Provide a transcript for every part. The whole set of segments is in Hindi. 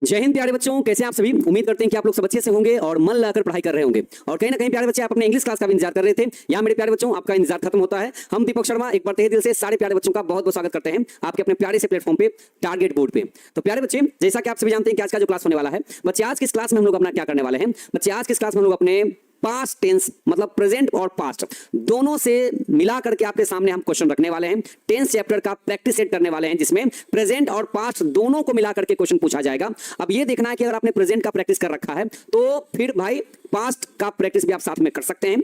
जय हिंद प्यारे बच्चों, कैसे हैं आप सभी। उम्मीद करते हैं कि आप लोग सब अच्छे से होंगे और मन लगाकर पढ़ाई कर रहे होंगे। और कहीं ना कहीं प्यारे बच्चे आप अपने इंग्लिश क्लास का भी इंतजार कर रहे थे। यहाँ मेरे प्यारे बच्चों आपका इंतजार खत्म होता है। हम दीपक शर्मा एक बार तहे दिल से सारे प्यारे बच्चों का बहुत बहुत स्वागत करते हैं आपके अपने प्यारे से प्लेटफॉर्म पे, टारगेट बोर्ड पे। तो प्यारे बच्चे, जैसा कि आप सभी जानते हैं कि आज का जो क्लास होने वाला है बच्चे, आज की इस क्लास में हम लोग अपना क्या करने वाले हैं बच्चे, आज की इस क्लास में हम लोग अपने पास्ट टेंस मतलब प्रेजेंट और पास्ट दोनों से मिला करके आपके सामने हम क्वेश्चन रखने वाले हैं। टेंस चैप्टर का प्रैक्टिस सेट करने वाले हैं जिसमें प्रेजेंट और पास्ट दोनों को मिला करके क्वेश्चन पूछा जाएगा। अब ये देखना है कि अगर आपने प्रेजेंट का प्रैक्टिस कर रखा है तो फिर भाई पास्ट का प्रैक्टिस भी आप साथ में कर सकते हैं।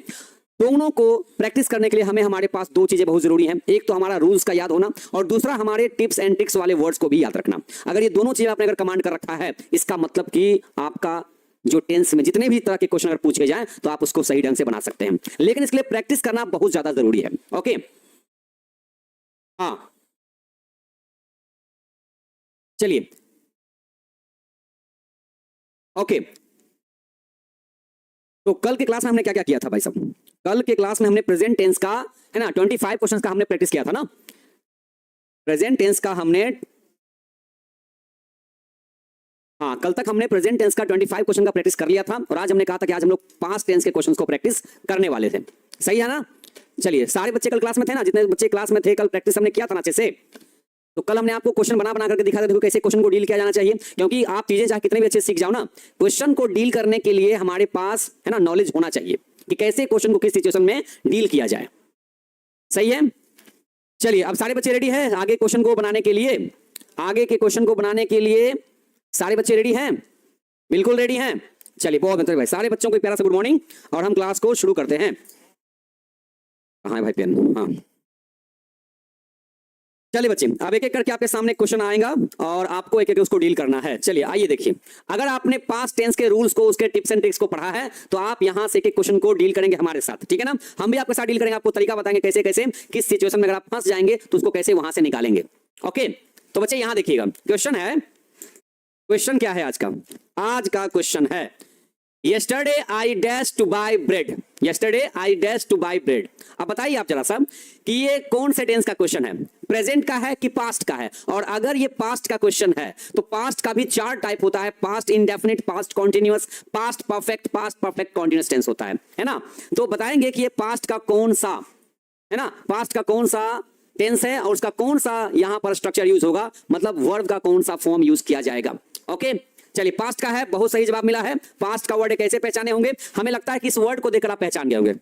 दोनों को प्रैक्टिस करने के लिए हमें हमारे पास दो चीजें बहुत जरूरी हैं। एक तो हमारा रूल्स का याद होना और दूसरा हमारे टिप्स एंड ट्रिक्स वाले वर्ड्स को भी याद रखना। अगर ये दोनों चीजें आपने अगर कमांड कर रखा है, इसका मतलब कि आपका जो टेंस में जितने भी तरह के क्वेश्चन अगर पूछे जाएं तो आप उसको सही ढंग से बना सकते हैं। लेकिन इसके लिए प्रैक्टिस करना बहुत ज्यादा जरूरी है। ओके, हाँ चलिए, ओके। तो कल के क्लास में हमने क्या क्या किया था भाई साहब? कल के क्लास में हमने प्रेजेंट टेंस का है ना 25 क्वेश्चंस का हमने प्रैक्टिस किया था ना। प्रेजेंट टेंस का हमने, हाँ कल तक हमने प्रेजेंट टेंस का 25 क्वेश्चन का प्रैक्टिस कर लिया था और आज हमने कहा था कि आज हम लोग पास्ट टेंस के क्वेश्चंस को प्रैक्टिस करने वाले थे। सही है ना? चलिए, सारे बच्चे कल क्लास में थे ना? जितने बच्चे क्लास में थे कल प्रैक्टिस हमने किया था ना अच्छे से। तो कल हमने आपको क्वेश्चन बना करके दिखा था कैसे क्वेश्चन को डील किया जाना चाहिए। क्योंकि आप चीजें चाहे कितने भी अच्छे सीख जाओ ना, क्वेश्चन को डील करने के लिए हमारे पास है ना नॉलेज होना चाहिए कि कैसे क्वेश्चन को किस सिचुएशन में डील किया जाए। सही है? चलिए, अब सारे बच्चे रेडी है आगे क्वेश्चन को बनाने के लिए? आगे के क्वेश्चन को बनाने के लिए सारे बच्चे रेडी हैं? बिल्कुल रेडी हैं। चलिए, बहुत बेहतर भाई। सारे बच्चों को प्यारा सा गुड मॉर्निंग और हम क्लास को शुरू करते हैं। कहाँ है भाई पेन? हाँ चलिए बच्चे, अब एक एक करके आपके सामने क्वेश्चन आएगा और आपको एक एक उसको डील करना है। चलिए आइए देखिए, अगर आपने पास्ट टेंस के रूल्स को, उसके टिप्स एंड ट्रिक्स को पढ़ा है तो आप यहां से एक एक क्वेश्चन को डील करेंगे हमारे साथ। ठीक है ना? हम भी आपके साथ डील करेंगे, आपको तरीका बताएंगे कैसे कैसे किस सिचुएशन में अगर आप फंस जाएंगे तो उसको कैसे वहां से निकालेंगे। ओके, तो बच्चे यहां देखिएगा, क्वेश्चन है, क्वेश्चन क्या है आज का? आज का क्वेश्चन है Yesterday I dashed to buy bread. Yesterday I dashed to buy bread. अब बताइए आप जरा सा कि ये कौन से टेंस का क्वेश्चन है? प्रेजेंट का है कि पास्ट का है? और अगर ये पास्ट का क्वेश्चन है तो पास्ट का भी चार टाइप होता है। Past indefinite, past continuous, past perfect continuous tense होता है ना? तो बताएंगे कि ये पास्ट का कौन सा है ना, पास्ट का कौन सा टेंस है और उसका कौन सा यहां पर स्ट्रक्चर यूज होगा, मतलब वर्ब का कौन सा फॉर्म यूज किया जाएगा। ओके, चलिए, पास्ट का है, बहुत सही जवाब मिला है। पास्ट का वर्ड कैसे पहचाने होंगे? हमें लगता है कि इस वर्ड को देखकर आप पहचान गए होंगे।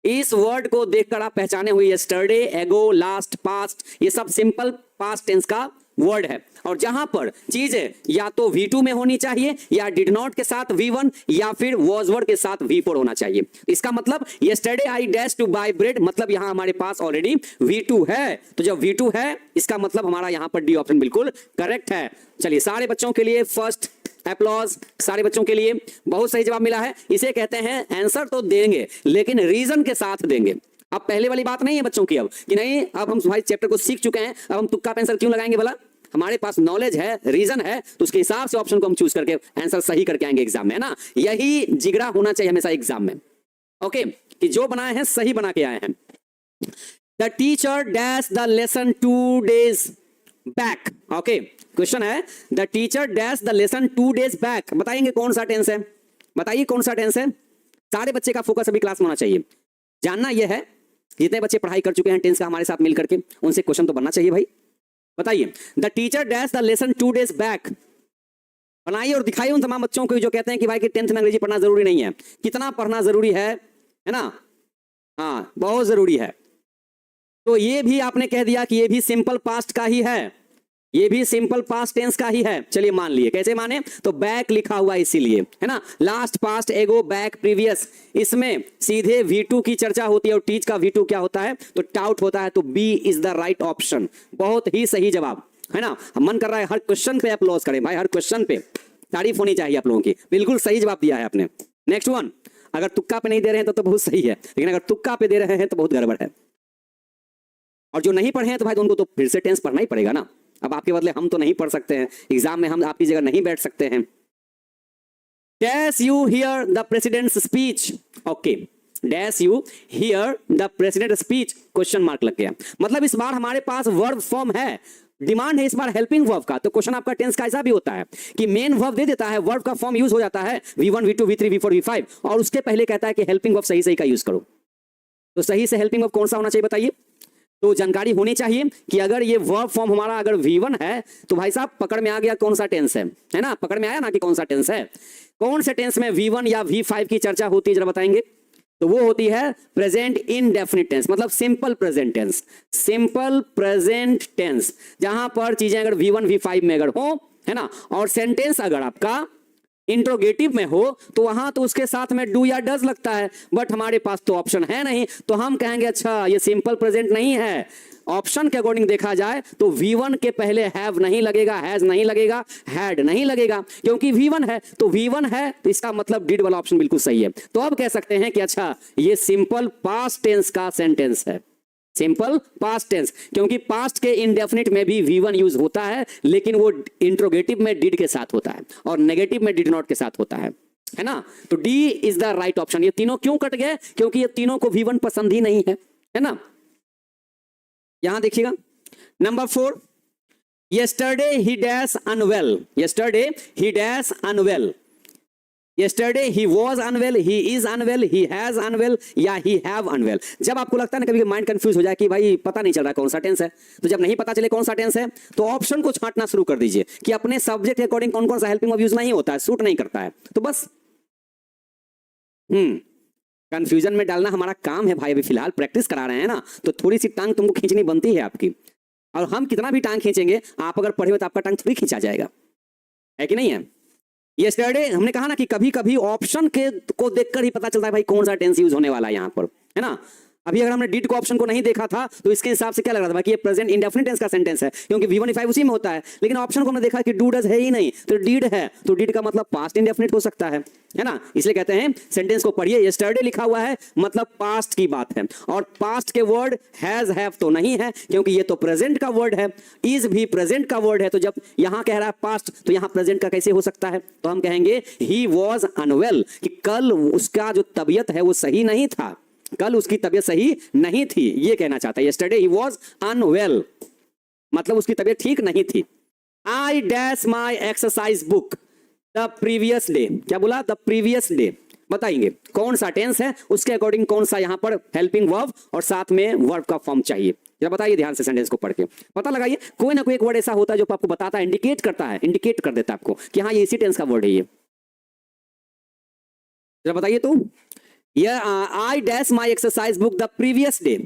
इस वर्ड को देखकर आप पहचाने हुए, यस्टरडे, एगो, लास्ट, पास्ट, ये सब सिंपल पास्ट टेंस का वर्ड है। और जहां पर चीजें या तो V2 में होनी चाहिए या डिड नॉट के साथ V1 या फिर वॉज वर्ड के साथ V4 होना चाहिए। इसका मतलब yesterday I dash to buy bread, मतलब यहां हमारे पास ऑलरेडी V2 है। तो जब V2 है इसका मतलब हमारा यहां पर डी ऑप्शन बिल्कुल करेक्ट है। चलिए, सारे बच्चों के लिए फर्स्ट एप्लॉज, सारे बच्चों के लिए बहुत सही जवाब मिला है। इसे कहते हैं आंसर तो देंगे लेकिन रीजन के साथ देंगे। अब पहले वाली बात नहीं है बच्चों की अब कि नहीं अब हम भाई चैप्टर को सीख चुके हैं, अब हम तुक्का पे आंसर क्यों लगाएंगे? भला हमारे पास नॉलेज है, रीजन है, तो उसके हिसाब से ऑप्शन को हम चूज करके आंसर सही करके आएंगे एग्जाम में, है ना? यही जिगरा होना चाहिए हमेशा एग्जाम में। ओके, कि जो बनाए हैं सही बना के आए हैं। The teacher dash the lesson 2 days back. Okay, question है the teacher dash the lesson 2 days back. बताएंगे कौन सा टेंस है? बताइए कौन सा टेंस है? सारे बच्चे का फोकस अभी क्लास में होना चाहिए। जानना यह है, जितने बच्चे पढ़ाई कर चुके हैं टेंस का हमारे साथ मिल करके, उनसे क्वेश्चन तो बनना चाहिए भाई। बताइए, the teacher dash the lesson 2 days back. बनाइए और दिखाइए उन तमाम बच्चों को जो कहते हैं कि भाई कि 10th में अंग्रेजी पढ़ना जरूरी नहीं है। कितना पढ़ना जरूरी है ना? हाँ, बहुत जरूरी है। तो ये भी आपने कह दिया कि ये भी सिंपल पास्ट का ही है, ये भी सिंपल पास्ट टेंस का ही है। चलिए मान लिए, कैसे माने? तो बैक लिखा हुआ इसीलिए, है ना? लास्ट, पास्ट, एगो, बैक, प्रीवियस, इसमें सीधे V2 की चर्चा होती है और टीच का V2 क्या होता है? तो टाउट होता है। तो B is the right option. बहुत ही सही जवाब, है ना? मन कर रहा है हर क्वेश्चन पे अप्लॉज करें भाई, हर क्वेश्चन पे तारीफ होनी चाहिए आप लोगों की। बिल्कुल सही जवाब दिया है आपने। नेक्स्ट वन, अगर तुक्का पे नहीं दे रहे हैं तो बहुत सही है, लेकिन अगर तुक्का पे दे रहे हैं तो बहुत गड़बड़ है। और जो नहीं पढ़े हैं तो भाई उनको तो फिर से टेंस पढ़ना ही पड़ेगा ना। अब आपके बदले हम तो नहीं पढ़ सकते हैं, एग्जाम में हम आपकी जगह नहीं बैठ सकते हैं। Dash you hear the president's speech. Okay, dash you hear the president speech, question mark लग गया। मतलब इस बार हमारे पास वर्ब फॉर्म है, डिमांड है इस बार हेल्पिंग वर्ब का, तो क्वेश्चन आपका टेंस का ऐसा भी होता है कि मेन वर्ब दे देता है, वर्ब का फॉर्म यूज हो जाता है V1 V2 V3 V4 V5 और उसके पहले कहता है कि हेल्पिंग वर्ब सही सही का यूज करो। तो सही से हेल्पिंग वर्ब कौन सा होना चाहिए बताइए? तो जानकारी होनी चाहिए कि अगर ये वर्ब फॉर्म हमारा अगर V1 है तो भाई साहब पकड़ में आ गया कौन सा टेंस है ना, पकड़ में आया ना कि कौन सा टेंस है। कौन से टेंस में V1 या V5 की चर्चा होती है जरा बताएंगे? तो वो होती है प्रेजेंट इंडेफिनिट टेंस, मतलब simple present tense, simple present tense, जहां पर चीजें अगर V1 V5 में अगर हो, है ना, और सेंटेंस अगर आपका इंट्रोगेटिव में हो तो वहां तो उसके साथ में डू या डज लगता है, बट हमारे पास तो ऑप्शन है नहीं, तो हम कहेंगे अच्छा ये सिंपल प्रेजेंट नहीं है। ऑप्शन के अकॉर्डिंग देखा जाए तो V1 के पहले हैव नहीं लगेगा, हैज नहीं लगेगा, हैड नहीं लगेगा, क्योंकि V1 है तो V1 है तो इसका मतलब डिड वाला ऑप्शन बिल्कुल सही है। तो अब कह सकते हैं कि अच्छा ये सिंपल पास्ट टेंस का सेंटेंस है, सिंपल पास्ट टेंस, क्योंकि पास्ट के इंडेफिनिट में भी V1 यूज होता है लेकिन वो इंट्रोगेटिव में डिड के साथ होता है और नेगेटिव में डिड नॉट के साथ होता है ना। तो D is the right option. ये तीनों क्यों कट गए? क्योंकि ये तीनों को V1 पसंद ही नहीं है ना। यहां देखिएगा number 4, yesterday he dash unwell, yesterday he dash unwell, yesterday he was unwell, he is unwell, he has unwell या he have unwell। जब आपको लगता है ना कभी माइंड कंफ्यूज हो जाए कि भाई पता नहीं चल रहा कौन सा टेंस है, तो जब नहीं पता चले कौन सा टेंस है तो ऑप्शन को छांटना शुरू कर दीजिए कि अपने सब्जेक्ट के अकॉर्डिंग कौन कौन सा हेल्पिंग वर्ब यूज नहीं होता है, सूट नहीं करता है, तो बस कंफ्यूजन में डालना हमारा काम है भाई। अभी फिलहाल प्रैक्टिस करा रहे हैं ना, तो थोड़ी सी टांग तुमको खींचनी बनती है आपकी, और हम कितना भी टांग खींचेंगे आप अगर पढ़े हो तो आपका टांग थोड़ी खींचा जाएगा, है कि नहीं है। यस्टरडे हमने कहा ना कि कभी कभी ऑप्शन के को देखकर ही पता चलता है भाई कौन सा टेंस यूज होने वाला है यहाँ पर, है ना। अभी अगर हमने डिड को ऑप्शन को नहीं देखा था तो इसके हिसाब से क्या लग रहा था कि ये प्रेजेंट इंडेफिनिट टेंस का सेंटेंस है, क्योंकि V1 V5 उसी में होता है, लेकिन ऑप्शन को हमने देखा कि डू डज है ही नहीं, तो डिड है, तो डिड का मतलब पास्ट इंडेफिनिट हो सकता है ना। इसलिए कहते हैं सेंटेंस को पढ़िए, यस्टरडे लिखा हुआ है मतलब पास्ट की बात है, और पास्ट के वर्ड हैज हैव तो नहीं है क्योंकि ये तो प्रेजेंट का वर्ड है, इज भी प्रेजेंट का वर्ड है, तो जब यहां कह रहा है पास्ट तो यहां प्रेजेंट का कैसे हो सकता है, तो हम कहेंगे ही वॉज अनवेल, कि कल उसका जो तबीयत है वो सही नहीं था, कल उसकी तबीयत सही नहीं थी, ये कहना चाहता है। यस्टरडे ही वाज अनवेल मतलब उसकी तबीयत ठीक नहीं थी। आई dash my exercise book the previous day, क्या बोला? The previous day. बताएंगे कौन सा टेंस है, उसके अकॉर्डिंग कौन सा यहां पर हेल्पिंग वर्ब और साथ में वर्ब का फॉर्म चाहिए, जरा बताइए ध्यान से, सेंटेंस को पढ़ के पता लगाइए। कोई ना कोई एक वर्ड ऐसा होता है जो आपको बताता है, इंडिकेट करता है, इंडिकेट कर देता है आपको कि हाँ ये इसी टेंस का वर्ड है, ये जरा बताइए। तो I dash my exercise book the previous day,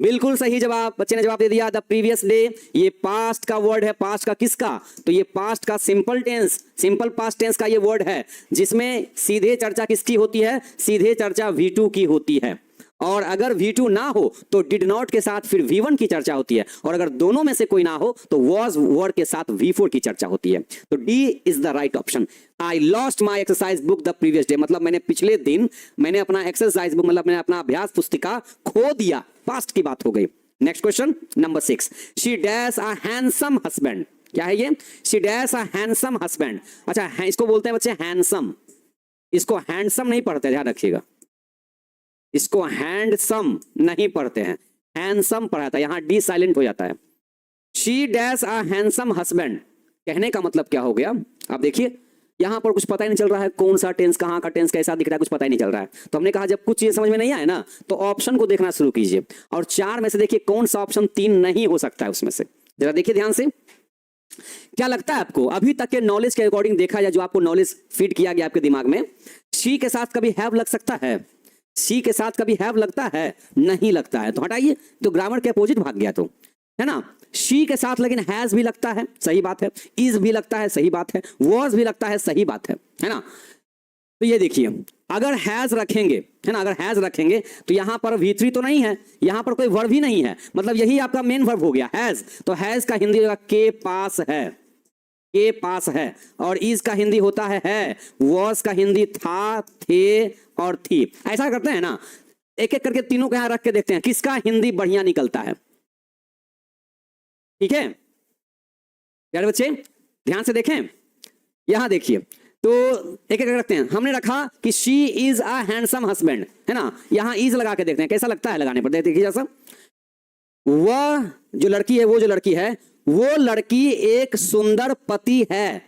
बिल्कुल सही जवाब, बच्चे ने जवाब दे दिया द प्रीवियस डे। ये पास्ट का वर्ड है, पास्ट का किसका? तो ये पास्ट का simple tense, simple past tense का ये वर्ड है जिसमें सीधे चर्चा किसकी होती है? सीधे चर्चा V2 की होती है, और अगर V2 ना हो तो डिड नॉट के साथ फिर V1 की चर्चा होती है, और अगर दोनों में से कोई ना हो तो was वर्ड के साथ V4 की चर्चा होती है। तो D is the right option. I lost my exercise book the previous day मतलब मैंने पिछले दिन मैंने अपना एक्सरसाइज बुक मतलब मैंने अपना अभ्यास पुस्तिका खो दिया, पास्ट की बात हो गई। Next question number 6, she dash a handsome husband, क्या है ये? She dash a handsome husband. अच्छा इसको बोलते हैं बच्चे हैंडसम, इसको हैंडसम नहीं पढ़ते, ध्यान रखिएगा, इसको हैंडसम नहीं पढ़ते हैं, हैंडसम पढ़ा था, यहां डी साइलेंट हो जाता है। She dash a handsome husband कहने का मतलब क्या हो गया? आप देखिए यहां पर कुछ पता ही नहीं चल रहा है, कौन सा टेंस कहां का टेंस कैसा दिख रहा है, कुछ पता ही नहीं चल रहा है। तो हमने कहा जब कुछ चीज समझ में नहीं आए ना तो ऑप्शन को देखना शुरू कीजिए, और 4 में से देखिए कौन सा ऑप्शन 3 नहीं हो सकता है उसमें से, जरा देखिए ध्यान से। क्या लगता है आपको अभी तक के नॉलेज के अकॉर्डिंग देखा जाए, जो आपको नॉलेज फीड किया गया आपके दिमाग में, शी के साथ कभी हैव लग सकता है? सी के साथ कभी हैव लगता है? नहीं लगता है, तो हटाइए, तो ग्रामर के अपोजिट भाग गया, तो है ना। शी के साथ लेकिन हैज भी लगता है, सही बात है, इज भी लगता है, सही बात है, वॉज भी लगता है, सही बात है ना। तो ये देखिए अगर हैज रखेंगे, है ना, अगर हैज रखेंगे तो यहां पर V3 तो नहीं है, यहां पर कोई वर्ब भी नहीं है, मतलब यही आपका मेन वर्ब हो गया हैज। तो हैज का हिंदी होगा के पास है, के पास है, और इज का हिंदी होता है, वॉज का हिंदी था, थे और थी। ऐसा करते हैं ना, एक एक करके तीनों को यहां रख के देखते हैं किसका हिंदी बढ़िया निकलता है, ठीक है प्यारे बच्चे, ध्यान से देखें। यहां देखिए तो एक एक रखते हैं, हमने रखा कि she is a handsome husband, है ना, यहां इज लगा के देखते हैं कैसा लगता है लगाने पर, देखिए जैसा वह जो लड़की है, वो जो लड़की है वो लड़की एक सुंदर पति है,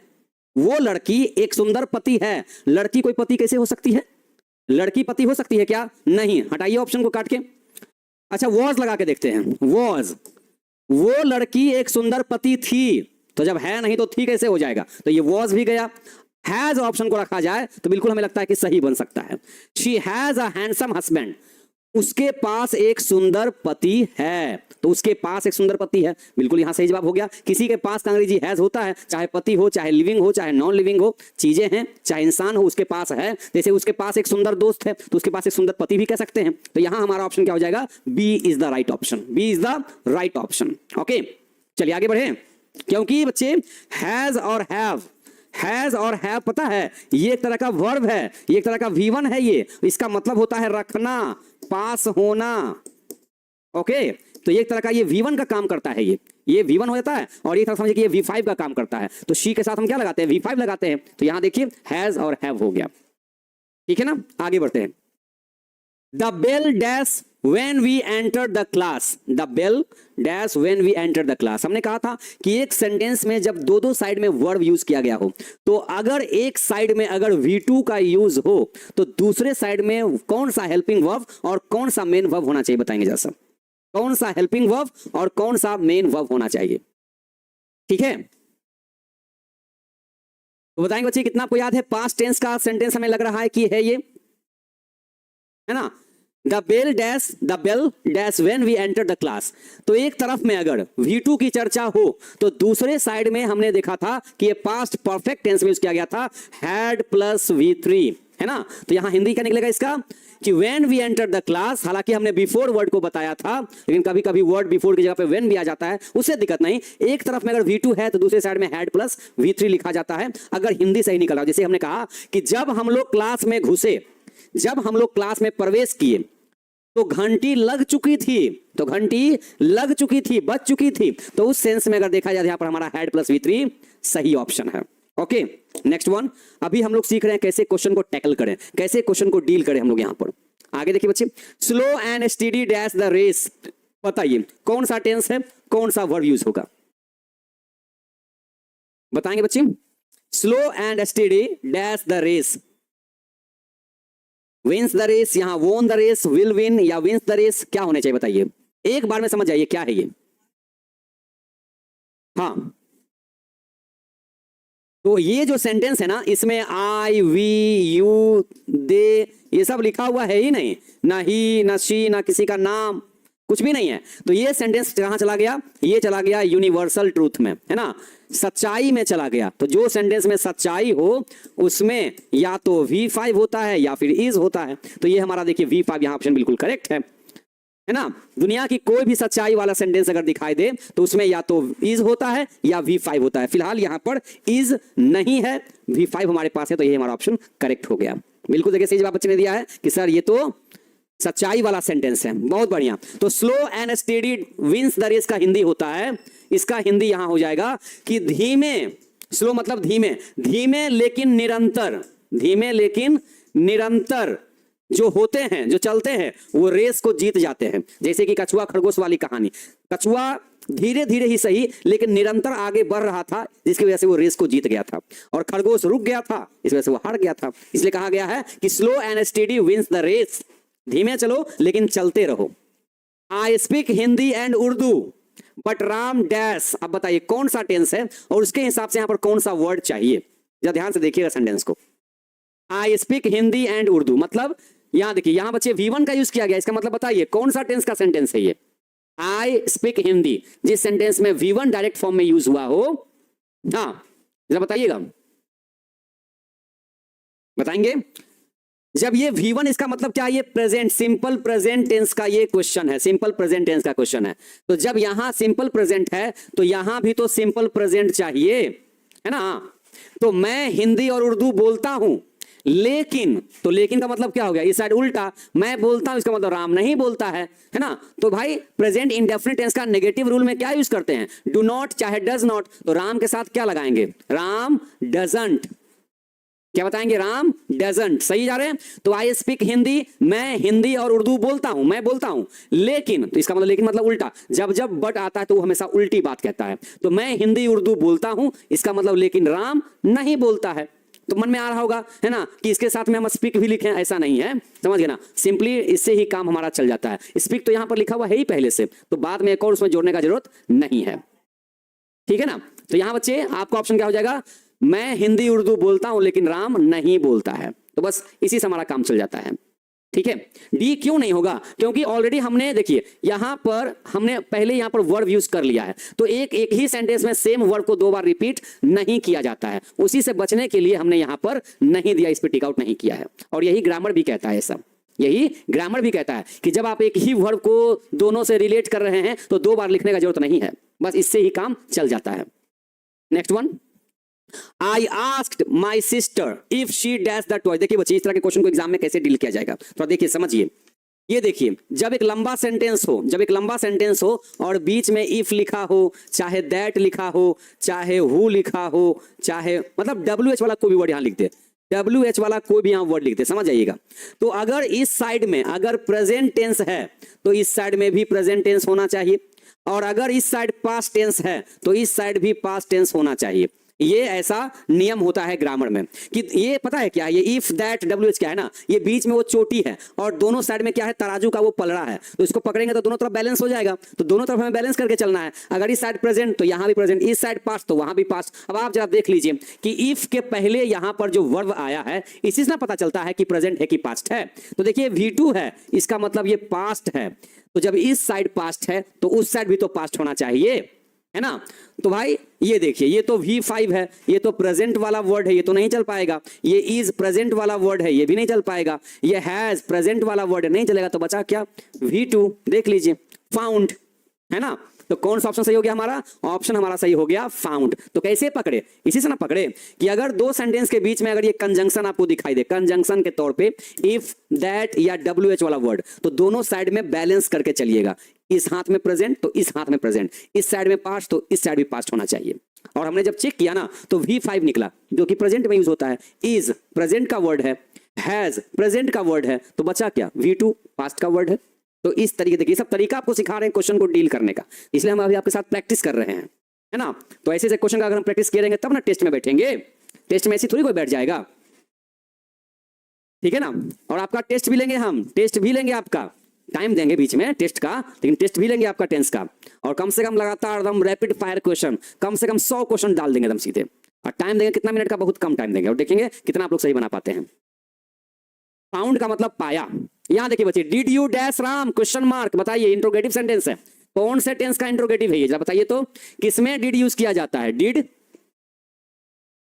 वो लड़की एक सुंदर पति है। लड़की कोई पति कैसे हो सकती है? लड़की पति हो सकती है क्या? नहीं। हटाइए ऑप्शन को काट के। अच्छा वॉज लगा के देखते हैं। वॉज, वो लड़की एक सुंदर पति थी, तो जब है नहीं तो थी कैसे हो जाएगा? तो ये वॉज भी गया। हैज ऑप्शन को रखा जाए तो बिल्कुल हमें लगता है कि सही बन सकता है। She has a handsome husband, उसके पास एक सुंदर पति है, तो उसके पास एक सुंदर पति है, बिल्कुल यहां सही जवाब हो गया। किसी के पास का अंग्रेजी हैज होता है, चाहे पति हो, चाहे लिविंग हो, चाहे नॉन लिविंग हो, चीजें हैं, चाहे इंसान हो, उसके पास है। जैसे उसके पास एक सुंदर दोस्त है तो उसके पास एक सुंदर पति भी कह सकते हैं। तो यहां हमारा ऑप्शन क्या हो जाएगा? B is the right option. B is the right option. Okay, चलिए आगे बढ़े। क्योंकि बच्चे हैज और हैव, हैज और हैव पता है ये एक तरह का वर्ब है, ये एक तरह का V1 है। ये इसका मतलब होता है रखना, पास होना। ओके, तो ये एक तरह का ये V1 का काम करता है। ये V1 हो जाता है और ये तरह समझिए कि ये V5 का काम करता है। तो शी के साथ हम क्या लगाते हैं? V5 लगाते हैं। तो यहां देखिए हैज और हैव हो गया। ठीक है ना, आगे बढ़ते हैं। The bell dash when we enter the class, the bell dash when we enter the class। हमने कहा था कि एक सेंटेंस में जब दो दो साइड में वर्ब यूज किया गया हो, तो अगर एक साइड में अगर V2 का यूज हो तो दूसरे साइड में कौन सा हेल्पिंग वर्ब और कौन सा मेन वर्ब होना चाहिए? बताएंगे जरा सब, कौन सा हेल्पिंग वर्ब और कौन सा मेन वर्ब होना चाहिए? ठीक है, तो बताएंगे बच्चे कितना आपको याद है? पास्ट टेंस का सेंटेंस हमें लग रहा है कि है ये, है ना? The bell dash, the bell dash when we enter the class. तो एक तरफ में अगर V2 की चर्चा हो तो दूसरे साइड में हमने देखा था कि ये पास्ट परफेक्ट टेंस में यूज किया गया था, हैड प्लस V3, है ना? तो यहां हिंदी क्या निकलेगा इसका कि when we enter the class. हालांकि हमने बिफोर वर्ड को बताया था, लेकिन कभी कभी वर्ड बिफोर की जगह पे व्हेन भी आ जाता है, उससे दिक्कत नहीं। एक तरफ में अगर V2 है तो दूसरे साइड में हैड प्लस V3 लिखा जाता है, अगर हिंदी सही निकल रहा। जैसे हमने कहा कि जब हम लोग क्लास में घुसे, जब हम लोग क्लास में प्रवेश किए तो घंटी लग चुकी थी, तो घंटी लग चुकी थी, बज चुकी थी। तो उस सेंस में अगर देखा जाए यहां पर हमारा हैड प्लस V3 सही ऑप्शन है। Okay, next one. अभी हम लोग सीख रहे हैं कैसे क्वेश्चन को टैकल करें, कैसे क्वेश्चन को डील करें हम लोग यहां पर। आगे देखिए बच्चे, slow and steady dash the race. बताइए कौन सा टेंस है, कौन सा वर्ब यूज होगा? बताएंगे बच्चे। Slow and steady dash the race. Wins the race, यहां won the race, will win या विंस द रेस, क्या होने चाहिए बताइए? एक बार में समझ जाइए क्या है ये। हाँ, तो ये जो सेंटेंस है ना, इसमें आई, वी, यू, दे ये सब लिखा हुआ है ही नहीं, ना ही, ना शी, ना किसी का नाम, कुछ भी नहीं है। तो ये सेंटेंस कहां चला गया? ये चला गया यूनिवर्सल ट्रूथ में, है ना, सच्चाई में चला गया। तो जो सेंटेंस में सच्चाई हो उसमें या तो V5 होता है या फिर इज होता है। तो ये हमारा देखिए V5 यहां ऑप्शन बिल्कुल करेक्ट है ना? दुनिया की कोई भी सच्चाई वाला सेंटेंस अगर दिखाई दे तो उसमें या तो इज होता है या V5 होता है। फिलहाल यहां पर इज नहीं है, V5 हमारे पास है, तो ये हमारा ऑप्शन करेक्ट हो गया। बिल्कुल देखिए सही जवाब बच्चे ने दिया है कि सर ये तो सच्चाई वाला सेंटेंस है। बहुत बढ़िया। तो slow and steady wins the race का हिंदी होता है, इसका हिंदी यहां हो जाएगा कि धीमे, स्लो मतलब धीमे, धीमे लेकिन निरंतर, धीमे लेकिन निरंतर जो होते हैं, जो चलते हैं, वो रेस को जीत जाते हैं। जैसे कि कछुआ खरगोश वाली कहानी, कछुआ धीरे धीरे ही सही लेकिन निरंतर आगे बढ़ रहा था, जिसकी वजह से वो रेस को जीत गया था, और खरगोश रुक गया था, इस वजह से वो हार गया था। इसलिए कहा गया है कि slow and steady wins the race, धीमे चलो लेकिन चलते रहो। I speak Hindi and Urdu but Ram dash. अब बताइए कौन सा टेंस है और उसके हिसाब से यहां पर कौन सा वर्ड चाहिए? जरा ध्यान से देखिएगा सेंटेंस को। आई स्पीक हिंदी एंड उर्दू, मतलब यहां देखिए, यहां बच्चे V1 का यूज किया गया, इसका मतलब बताइए कौन सा टेंस का सेंटेंस है ये? आई स्पीक हिंदी, जिस सेंटेंस में V1 डायरेक्ट फॉर्म में यूज हुआ हो, हाँ जरा बताइएगा, बताएंगे। जब ये V1, इसका मतलब क्या है? ये प्रेजेंट, सिंपल प्रेजेंट टेंस का ये क्वेश्चन है, सिंपल प्रेजेंट टेंस का क्वेश्चन है। तो जब यहां सिंपल प्रेजेंट है तो यहां भी तो सिंपल प्रेजेंट चाहिए, है ना? तो मैं हिंदी और उर्दू बोलता हूं लेकिन, तो लेकिन का मतलब क्या हो गया? इस साइड उल्टा, मैं बोलता हूं इसका मतलब राम नहीं बोलता है ना? तो भाई प्रेजेंट इंडेफिनिट टेंस का नेगेटिव रूल में क्या यूज करते हैं? डू नॉट चाहे डज नॉट। तो राम के साथ क्या लगाएंगे? राम डजंट, क्या बताएंगे? राम डजंट। सही जा रहे हैं। तो आई स्पीक हिंदी, मैं हिंदी और उर्दू बोलता हूं, मैं बोलता हूं, लेकिन, तो इसका मतलब लेकिन मतलब उल्टा, जब जब बट आता है तो वो हमेशा उल्टी बात कहता है। तो मैं हिंदी उर्दू बोलता हूं, इसका मतलब लेकिन राम नहीं बोलता है। तो मन में आ रहा होगा है ना कि इसके साथ में हम स्पीक भी लिखें, ऐसा नहीं है, समझ गए ना। सिंपली इससे ही काम हमारा चल जाता है। स्पीक तो यहां पर लिखा हुआ है ही पहले से, तो बाद में एक और उसमें जोड़ने का जरूरत नहीं है, ठीक है ना। तो यहां बच्चे आपका ऑप्शन क्या हो जाएगा? मैं हिंदी उर्दू बोलता हूं लेकिन राम नहीं बोलता है। तो बस इसी से हमारा काम चल जाता है, ठीक है। डी क्यों नहीं होगा? क्योंकि ऑलरेडी हमने देखिए यहां पर हमने पहले यहां पर वर्ब यूज कर लिया है, तो एक ही सेंटेंस में सेम वर्ब को 2 बार रिपीट नहीं किया जाता है। उसी से बचने के लिए हमने यहां पर नहीं दिया, इस पर टिक आउट नहीं किया है। और यही ग्रामर भी कहता है, सब यही ग्रामर भी कहता है कि जब आप एक ही वर्ब को दोनों से रिलेट कर रहे हैं तो 2 बार लिखने का जरूरत नहीं है, बस इससे ही काम चल जाता है। Next one, I asked my sister if she dash the toy. देखिए बच्चे, इस तरह के क्वेश्चन को एग्जाम में कैसे डील किया जाएगा, तो देखिए समझिए। ये देखिए, जब एक लंबा सेंटेंस हो, जब एक लंबा सेंटेंस हो और बीच में इफ लिखा हो, चाहे दैट लिखा हो, चाहे हु लिखा हो, चाहे मतलब WH वाला कोई भी वर्ड यहां लिख दे, WH वाला कोई भी यहां वर्ड लिख दे, समझ जाइएगा। तो अगर इस साइड में अगर प्रेजेंट टेंस है तो इस साइड में भी प्रेजेंट टेंस होना चाहिए, और अगर इस साइड पास्ट टेंस है तो इस साइड भी पास्ट टेंस होना चाहिए। ये ऐसा नियम होता है ग्रामर में कि ये पता है क्या, ये इफ दैट WH क्या है ना, ये बीच में वो चोटी है और दोनों साइड में क्या है, तराजू का वो पलड़ा है, तो इसको पकड़ेंगे तो दोनों तरफ बैलेंस हो जाएगा। तो दोनों तरफ हमें बैलेंस करके चलना है। अगर इस साइड प्रेजेंट तो यहां भी प्रेजेंट, इस साइड पास्ट तो वहां भी पास्ट। अब आप जरा देख लीजिए कि इफ के पहले यहां पर जो वर्ब आया है, इसी से पता चलता है कि प्रेजेंट है कि पास्ट है। तो देखिए V2 है, इसका मतलब ये पास्ट है, तो जब इस साइड पास्ट है तो उस साइड भी तो पास्ट होना चाहिए, है ना। तो भाई ये देखिए, ये तो V5 है, ये तो प्रेजेंट वाला वर्ड है, ये तो नहीं चल पाएगा। ये इज प्रेजेंट वाला वर्ड है, ये भी नहीं चल पाएगा। ये हैज प्रेजेंट वाला वर्ड नहीं चलेगा, तो बचा क्या? V2। देख लीजिए, फाउंड, है ना। तो कौन सा ऑप्शन सही हो गया हमारा? ऑप्शन हमारा सही हो गया फाउंड। तो कैसे पकड़े? इसी से ना पकड़े कि अगर 2 सेंटेंस के बीच में अगर ये कंजंक्शन आपको दिखाई दे, कंजंक्शन के तौर पे इफ दैट या WH वाला वर्ड, तो दोनों साइड में बैलेंस करके चलिएगा। इस हाथ में प्रेजेंट तो इस हाथ में प्रेजेंट, इस साइड में पास्ट तो इस साइड भी पास्ट होना चाहिए। और हमने जब चेक किया ना तो V5 निकला, जो कि प्रेजेंट में यूज होता है। इज प्रेजेंट का वर्ड है, हैज प्रेजेंट का वर्ड है, तो बचा क्या? V2 पास्ट का वर्ड है। तो इस तरीके, देखिए सब तरीका आपको सिखा रहे हैं क्वेश्चन को डील करने का, इसलिए हम अभी आपके साथ प्रैक्टिस कर रहे हैं, है ना। तो ऐसे ऐसे क्वेश्चन का अगर हम प्रैक्टिस किए रहेंगे तब ना टेस्ट में बैठेंगे। टेस्ट में ऐसी थोड़ी कोई बैठ जाएगा, ठीक है ना। और आपका टेस्ट भी लेंगे हम, टेस्ट भी लेंगे, आपका टाइम देंगे बीच में टेस्ट का, लेकिन टेस्ट भी लेंगे आपका टेंस का। और कम से कम लगातार एकदम रैपिड फायर क्वेश्चन, कम से कम 100 क्वेश्चन डाल देंगे एकदम सीधे। और टाइम देंगे कितना मिनट का? बहुत कम टाइम देंगे, और देखेंगे कितना आप लोग सही बना पाते हैं। फाउंड का मतलब पाया। यहां देखिए बच्चे, did you dash Ram question mark, बताइए इंट्रोगेटिव सेंटेंस है, कौन से टेंस का इंट्रोगेटिव है ये जरा बताइए। तो किसमें डिड यूज किया जाता है? डिड,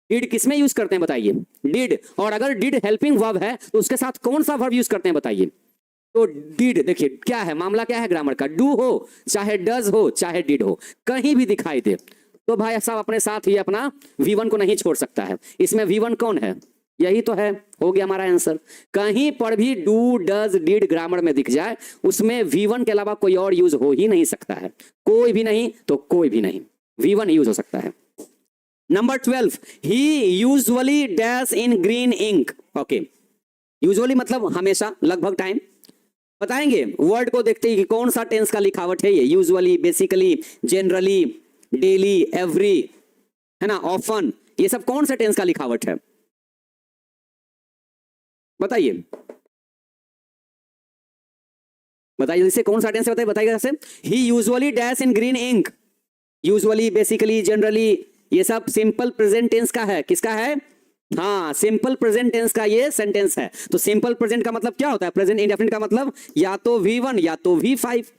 डिड किसमें यूज करते हैं बताइए? डिड। और अगर डिड हेल्पिंग वर्ब है तो उसके साथ कौन सा वर्ब यूज करते हैं बताइए? तो डिड, देखिए क्या है मामला, क्या है ग्रामर का, डू हो चाहे डज हो चाहे डिड हो, कहीं भी दिखाई दे तो भाई साहब अपने साथ ही अपना V1 को नहीं छोड़ सकता है। इसमें V1 कौन है? यही तो है, हो गया हमारा आंसर। कहीं पर भी डू डज डिड ग्रामर में दिख जाए, उसमें V1 के अलावा कोई और यूज हो ही नहीं सकता है। कोई भी नहीं तो कोई भी नहीं, V1 यूज हो सकता है। Number 12, he usually dash in green ink. Okay, usually मतलब हमेशा, लगभग, टाइम। बताएंगे वर्ड को देखते ही कि कौन सा टेंस का लिखावट है ये। Usually, basically, generally, daily, every, है ना, ऑफन, ये सब कौन से टेंस का लिखावट है बताइए? बताइए इसे कौन सा टेंस है, बताइए, बताइएगा जैसे। He usually dash in green ink, usually, basically, generally, ये सब सिंपल प्रेजेंट टेंस का है। किसका है? हाँ, सिंपल प्रेजेंट टेंस का ये सेंटेंस है। तो सिंपल प्रेजेंट का मतलब क्या होता है? प्रेजेंट इंडेफिनिट का मतलब या तो V1 या तो V5।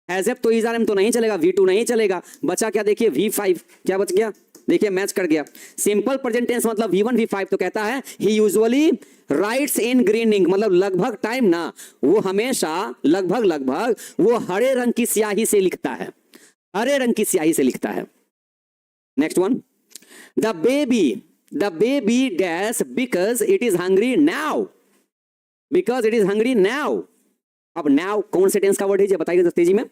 एज एफ तो इज़ तो नहीं चलेगा, V2 नहीं चलेगा, बचा क्या? देखिए V5, क्या बच गया? देखिए मैच कर गया। सिंपल प्रेजेंट टेंस मतलब V1 V5, तो कहता है he usually writes in green ink, मतलब लगभग टाइम ना, वो हमेशा लगभग लगभग वो हरे रंग की स्याही से लिखता है, हरे रंग की स्याही से लिखता है। Next one, the baby dash because it is hungry now, because it is hungry now. अब नाउ कौन से टेंस का वर्ड है बताइए तेजी में।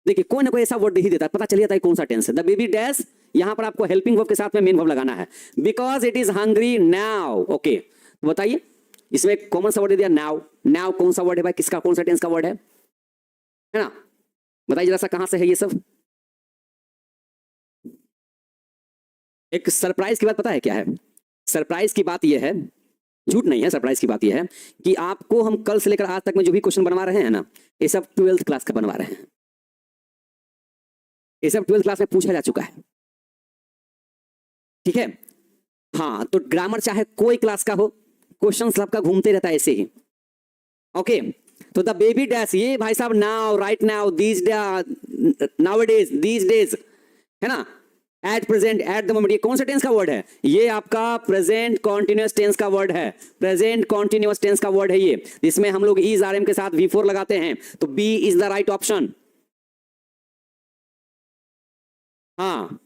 देखिए कोई ना कोई ऐसा वर्ड ही देता है, पता चल जाता है कौन सा टेंस है। द बेबी डैश यहां पर आपको हेल्पिंग वर्ब के साथ में मेन वर्ब लगाना है। Because it is hungry now. Okay, तो बताइए इसमें कॉमन सा वर्ड दे दिया नाउ। नाउ कौन सा वर्ड है भाई, किसका, कौन सा टेंस का वर्ड है ना? बताइए जरा सा कहां से है ये सब। एक सरप्राइज की बात पता है क्या है? सरप्राइज की बात यह है, झूठ नहीं है, सरप्राइज की बात यह है कि आपको हम कल से लेकर आज तक में जो भी क्वेश्चन बनवा रहे हैं ना, ये सब 12th क्लास का बनवा रहे हैं। ये सब 12th क्लास में पूछा जा चुका है, ठीक है? हाँ, तो ग्रामर चाहे कोई क्लास का हो, क्वेश्चन सबका घूमते रहता है ऐसे ही। ओके, तो द बेबी डैश, ये भाई साहब now, right now, these nowadays, these days, है ना? At present, at the moment, ये कौन सा टेंस का वर्ड है? ये आपका प्रेजेंट कॉन्टिन्यूअस टेंस का वर्ड है। प्रेजेंट कॉन्टिन्यूअस टेंस का वर्ड है ये, जिसमें हम लोग इज आरएम के साथ V4 लगाते हैं, तो B is the right option. हाँ,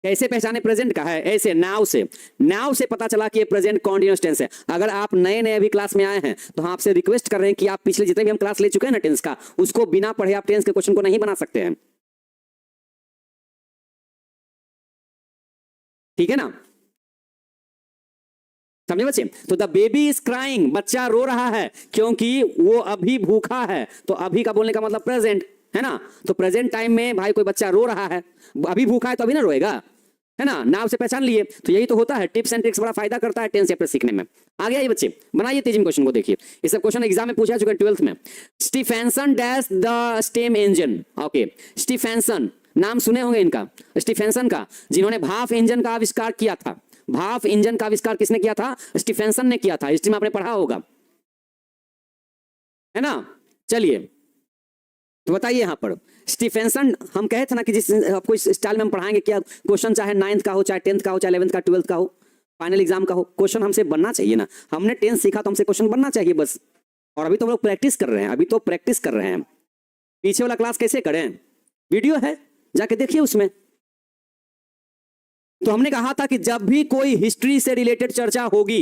कैसे पहचाने प्रेजेंट का है? ऐसे नाउ से, नाउ से पता चला कि ये प्रेजेंट कॉन्टिन्यूअस टेंस है। अगर आप नए नए अभी क्लास में आए हैं तो हम आपसे रिक्वेस्ट कर रहे हैं कि आप पिछले जितने भी हम क्लास ले चुके हैं ना टेंस का, उसको बिना पढ़े आप टेंस के क्वेश्चन को नहीं बना सकते हैं, ठीक है ना? समझे बच्चे? तो द बेबी इज क्राइंग, बच्चा रो रहा है क्योंकि वो अभी भूखा है। तो अभी का बोलने का मतलब प्रेजेंट, है ना? तो प्रेजेंट टाइम में भाई कोई बच्चा रो रहा है, अभी भूखा है तो अभी ना रोएगा, है ना? नाव से पहचान लिए। तो यही तो होता है, टिप्स एंड ट्रिक्स बड़ा फायदा करता है टेंस चैप्टर सीखने में। आगे आइए बच्चे, बनाइए तेजी में क्वेश्चन को, देखिए ये सब क्वेश्चन एग्जाम में पूछा चुका है 12th में। Stephenson dash the stem engine. Okay, Stephenson नाम सुने होंगे इनका, स्टीफेंसन का, जिन्होंने भाप इंजन का आविष्कार किया था। भाप इंजन का आविष्कार किसने किया था? स्टीफेंसन ने किया था। हिस्ट्री में आपने पढ़ा होगा, है ना? चलिए तो बताइए यहां पर स्टीफेंसन, हम कहे थे ना कि जिस आपको इस स्टाइल में हम पढ़ाएंगे, क्या क्वेश्चन चाहे 9th का हो, चाहे 10th का हो, चाहे 11th का, 12th का हो, फाइनल एग्जाम का हो, क्वेश्चन हमसे बनना चाहिए ना। हमने 10th सीखा तो हमसे क्वेश्चन बनना चाहिए बस। और अभी तो हम लोग प्रैक्टिस कर रहे हैं, अभी तो प्रैक्टिस कर रहे हैं। पीछे वाला क्लास कैसे करें, वीडियो है, जाके देखिए उसमें। तो हमने कहा था कि जब भी कोई हिस्ट्री से रिलेटेड चर्चा होगी,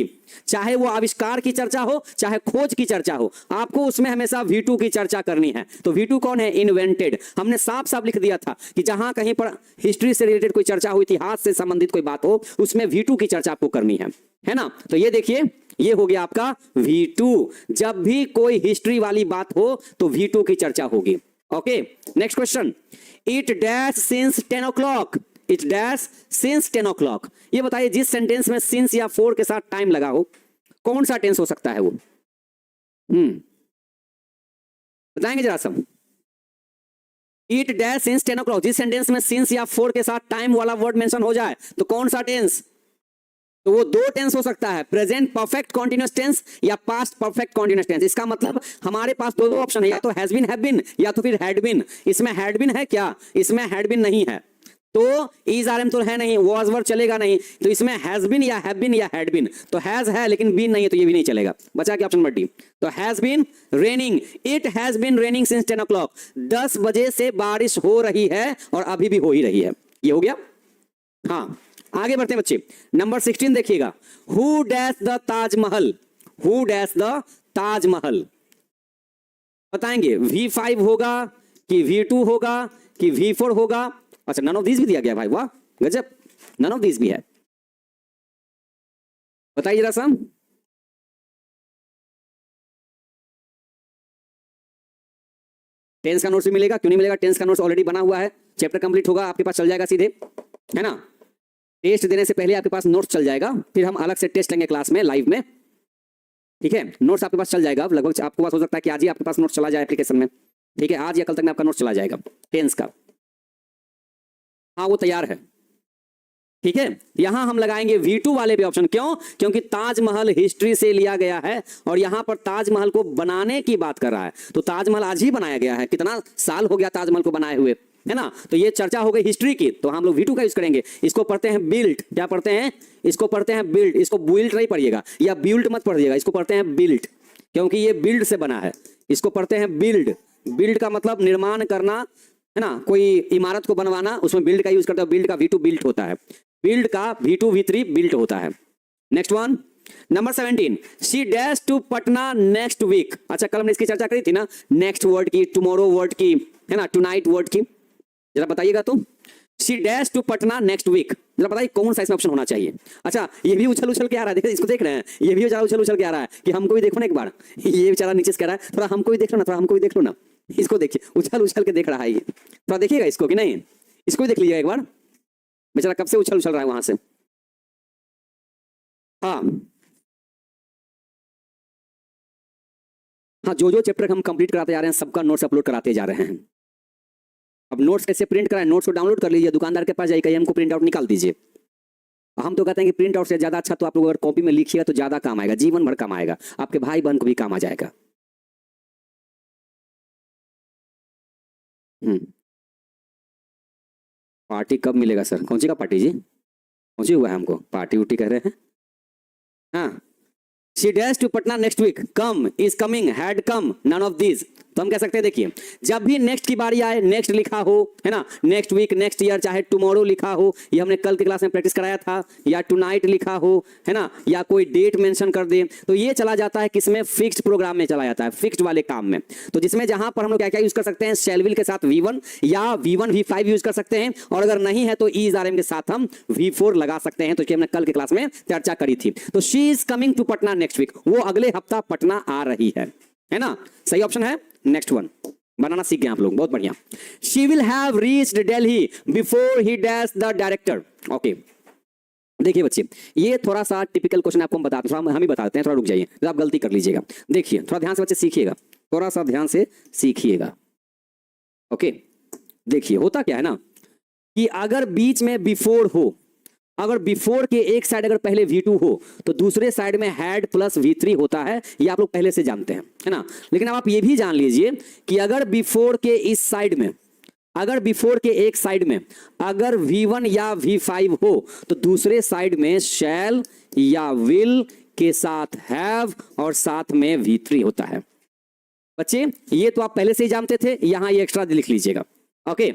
चाहे वो आविष्कार की चर्चा हो, चाहे खोज की चर्चा हो, आपको उसमें हमेशा V2 की चर्चा करनी है। तो V2 कौन है? इन्वेंटेड। हमने साफ साफ लिख दिया था कि जहां कहीं पर हिस्ट्री से रिलेटेड कोई चर्चा हो, इतिहास से संबंधित कोई बात हो, उसमें V2 की चर्चा आपको करनी है ना? तो ये देखिए, ये हो गया आपका V2। जब भी कोई हिस्ट्री वाली बात हो तो V2 की चर्चा होगी। Okay, next question. It dash since 10 o'clock। It dash since 10 o'clock। ये बताइए जिस सेंटेंस में सिंस या फोर के साथ टाइम लगा हो, कौन सा टेंस हो सकता है वो? बताएंगे जरा सब। इट डैश सिंस 10 o'clock, जिस सेंटेंस में सिंस या फोर के साथ टाइम वाला वर्ड मेंशन हो जाए तो कौन सा टेंस? तो वो दो टेंस हो सकता है, प्रेजेंट परफेक्ट कॉन्टिन्यूअस टेंस या पास्ट परफेक्ट कॉन्टिन्यूअस टेंस। इसका मतलब हमारे पास दो ऑप्शन है, या तो हैज बीन, हैव बीन, या तो फिर हैड बीन। इसमें हैड बीन है क्या? इसमें हैड बीन नहीं है, तो इज आरएम तो है नहीं, वाज वर चलेगा नहीं। तो इसमें हैज बीन या हैव बीन या हैड बीन। तो हैज है लेकिन बीन नहीं है, तो ये भी नहीं चलेगा। बचा क्या? Option number D. तो has been raining, it has been raining since 10 o'clock। 10 बजे से बारिश हो रही है और अभी भी हो ही रही है। ये हो गया। हाँ, आगे बढ़ते हैं बच्चे। नंबर 16 देखिएगा। Who dash the Taj Mahal. Who dash the Taj Mahal. बताएंगे V5 होगा कि V2 होगा कि V4 होगा? अच्छा, नन ऑफ दीज भी दिया गया भाई, वाह गजब, नन ऑफ दीज भी है। बताइए जरा सा। टेंस का नोट्स भी मिलेगा, क्यों नहीं मिलेगा? टेंस का नोट्स ऑलरेडी बना हुआ है, चैप्टर कंप्लीट होगा आपके पास चल जाएगा सीधे, है ना? टेस्ट देने से पहले आपके पास नोट्स चल जाएगा, फिर हम अलग से टेस्ट लेंगे क्लास में लाइव में, ठीक है? नोट्स आपके पास चल जाएगा लगभग, आपके पास हो सकता है कि आज ही आपके पास नोट्स चला जाए एप्लीकेशन में, ठीक है? आज या कल तक में आपका नोट्स चला जाएगा टेंस का। हाँ, वो तैयार है, ठीक है? यहां हम लगाएंगे V2 वाले पे ऑप्शन। क्यों? क्योंकि ताजमहल हिस्ट्री से लिया गया है और यहां पर ताजमहल को बनाने की बात कर रहा है। तो ताजमहल आज ही बनाया गया है, कितना साल हो गया ताजमहल को बनाए हुए, है ना? तो ये चर्चा हो गई हिस्ट्री की, तो हम लोग V2 का यूज करेंगे। इसको पढ़ते हैं बिल्ट। क्या पढ़ते हैं? इसको पढ़ते हैं बिल्ट। इसको बिल्ट नहीं पढ़िएगा या बिल्ट मत पढ़िएगा, इसको पढ़ते हैं बिल्ट, क्योंकि ये बिल्ड से बना है। इसको पढ़ते हैं बिल्ड। बिल्ड का मतलब निर्माण करना, है ना? कोई इमारत को बनवाना, उसमें बिल्ड का यूज करते हैं। बिल्ड का V2 बिल्ट होता है, बिल्ड का V2 V3 बिल्ट होता है। Next one, number 17। She dash to Patna next week. अच्छा, कल हमने इसकी चर्चा करी थी ना, नेक्स्ट वर्ड की, टुमारो वर्ड की, है ना, टुनाइट वर्ड की। जरा बताइएगा तो। She dash to Patna next week. जरा बताइए कौन सा इसमें ऑप्शन होना चाहिए। अच्छा ये भी उछल उछल के आ रहा है, देखिए इसको देख रहे हैं, ये भी बेचारा उछल उछल के आ रहा है कि हमको भी देखो ना एक बार। ये बेचारा नीचे से कह रहा है थोड़ा हमको भी देख लो ना, थोड़ा हमको भी देख लो ना। इसको देखिए उछल उछल के देख रहा है ये, थोड़ा देखिएगा इसको कि नहीं, इसको भी देख लीजिएगा एक बार। बेचारा कब से उछल उछल रहा है वहां से। हाँ हाँ, जो जो चैप्टर हम कंप्लीट कराते जा रहे हैं सबका नोट्स अपलोड कराते जा रहे हैं। अब नोट्स कैसे प्रिंट कराएं, नोट्स को डाउनलोड कर लीजिए, दुकानदार के पास जाइए, कहिए हमको प्रिंट आउट निकाल दीजिए। हम तो कहते हैं कि प्रिंट आउट से ज्यादा अच्छा तो आप लोग अगर कॉपी में लिखिएगा तो ज्यादा काम आएगा, जीवन भर काम आएगा, आपके भाई बहन को भी काम आ जाएगा। पार्टी कब मिलेगा सर? कौन सी का पार्टी जी? कौन सी हुआ है हमको पार्टी उटी कह रहे हैं? हाँ, She dash to Patna next week. Come, is coming, had come, none of these. तो हम कह सकते हैं देखिए जब भी नेक्स्ट की बारी आए, नेक्स्ट लिखा हो है ना, नेक्स्ट वीक, नेक्स्ट ईयर, चाहे टुमारो लिखा हो, ये हमने कल की क्लास में प्रैक्टिस कराया था, या टुनाइट लिखा हो है ना, या कोई डेट मेंशन कर दे, तो ये चला जाता है किसमें, फिक्स्ड प्रोग्राम में चला जाता है, फिक्स्ड वाले काम में। तो जिसमें जहां पर हम लोग क्या क्या यूज कर सकते हैं, शैल विल के साथ V1 या V1 V5 यूज कर सकते हैं, और अगर नहीं है तो इज आर एम के साथ हम V4 लगा सकते हैं। तो हमने कल की क्लास में चर्चा करी थी। तो she is coming to Patna next week, वो अगले हफ्ता पटना आ रही है ना, सही ऑप्शन है। नेक्स्ट वन बनाना सीख गए आप लोग, बहुत बढ़िया। She will have reached Delhi before he dash the director. Okay देखिए बच्चे, ये थोड़ा सा टिपिकल क्वेश्चन आपको हम बताते हैं, हम ही बताते हैं, थोड़ा रुक जाइए, तो आप गलती कर लीजिएगा। देखिए थोड़ा ध्यान से बच्चे सीखिएगा, थोड़ा सा ध्यान से सीखिएगा। ओके देखिए होता क्या है ना कि अगर बीच में बिफोर हो, अगर बिफोर के एक साइड अगर पहले V2 हो तो दूसरे साइड में हैड प्लस V3 होता है, ये आप लोग पहले से जानते हैं है ना। लेकिन अब आप ये भी जान लीजिए कि अगर बिफोर के इस साइड में, अगर बिफोर के एक साइड में अगर V1 या V5 हो तो दूसरे साइड में शैल या विल के साथ हैव और साथ में V3 होता है। बच्चे ये तो आप पहले से ही जानते थे, यहां ये एक्स्ट्रा लिख लीजिएगा। ओके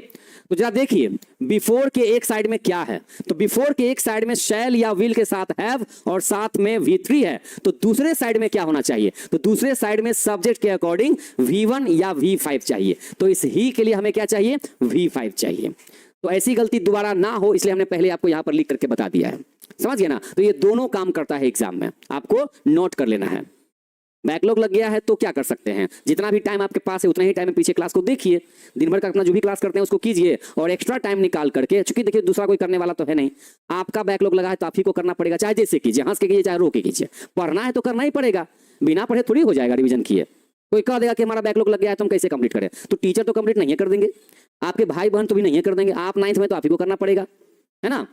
तो जरा देखिए बिफोर के एक साइड में क्या है, तो बिफोर के एक साइड में शैल या विल के साथ हैव और साथ में V3 है, तो दूसरे साइड में क्या होना चाहिए, तो दूसरे साइड में सब्जेक्ट के अकॉर्डिंग V1 या V5 चाहिए। तो इस ही के लिए हमें क्या चाहिए, V5 चाहिए। तो ऐसी गलती दोबारा ना हो इसलिए हमने पहले आपको यहां पर लिख करके बता दिया है, समझ गए ना। तो ये दोनों काम करता है एग्जाम में, आपको नोट कर लेना है। बैकलॉग लग गया है तो क्या कर सकते हैं, जितना भी टाइम आपके पास है उतना ही टाइम में पीछे क्लास को देखिए, दिन भर का अपना जो भी क्लास करते हैं उसको कीजिए, और एक्स्ट्रा टाइम निकाल करके, चूंकि देखिए दूसरा कोई करने वाला तो है नहीं, आपका बैकलॉग लगा है तो आप ही को करना पड़ेगा, चाहे जैसे कीजिए, हंस के कीजिए चाहे रो के कीजिए, पढ़ना है तो करना ही पड़ेगा, बिना पढ़े थोड़ी हो जाएगा रिविजन किए। कोई कह देगा कि हमारा बैकलॉग लग गया है तो हम कैसे कंप्लीट करें, तो टीचर तो कंप्लीट नहीं कर देंगे, आपके भाई बहन तो भी नहीं कर देंगे, आप 9th में तो आप ही को करना पड़ेगा है ना।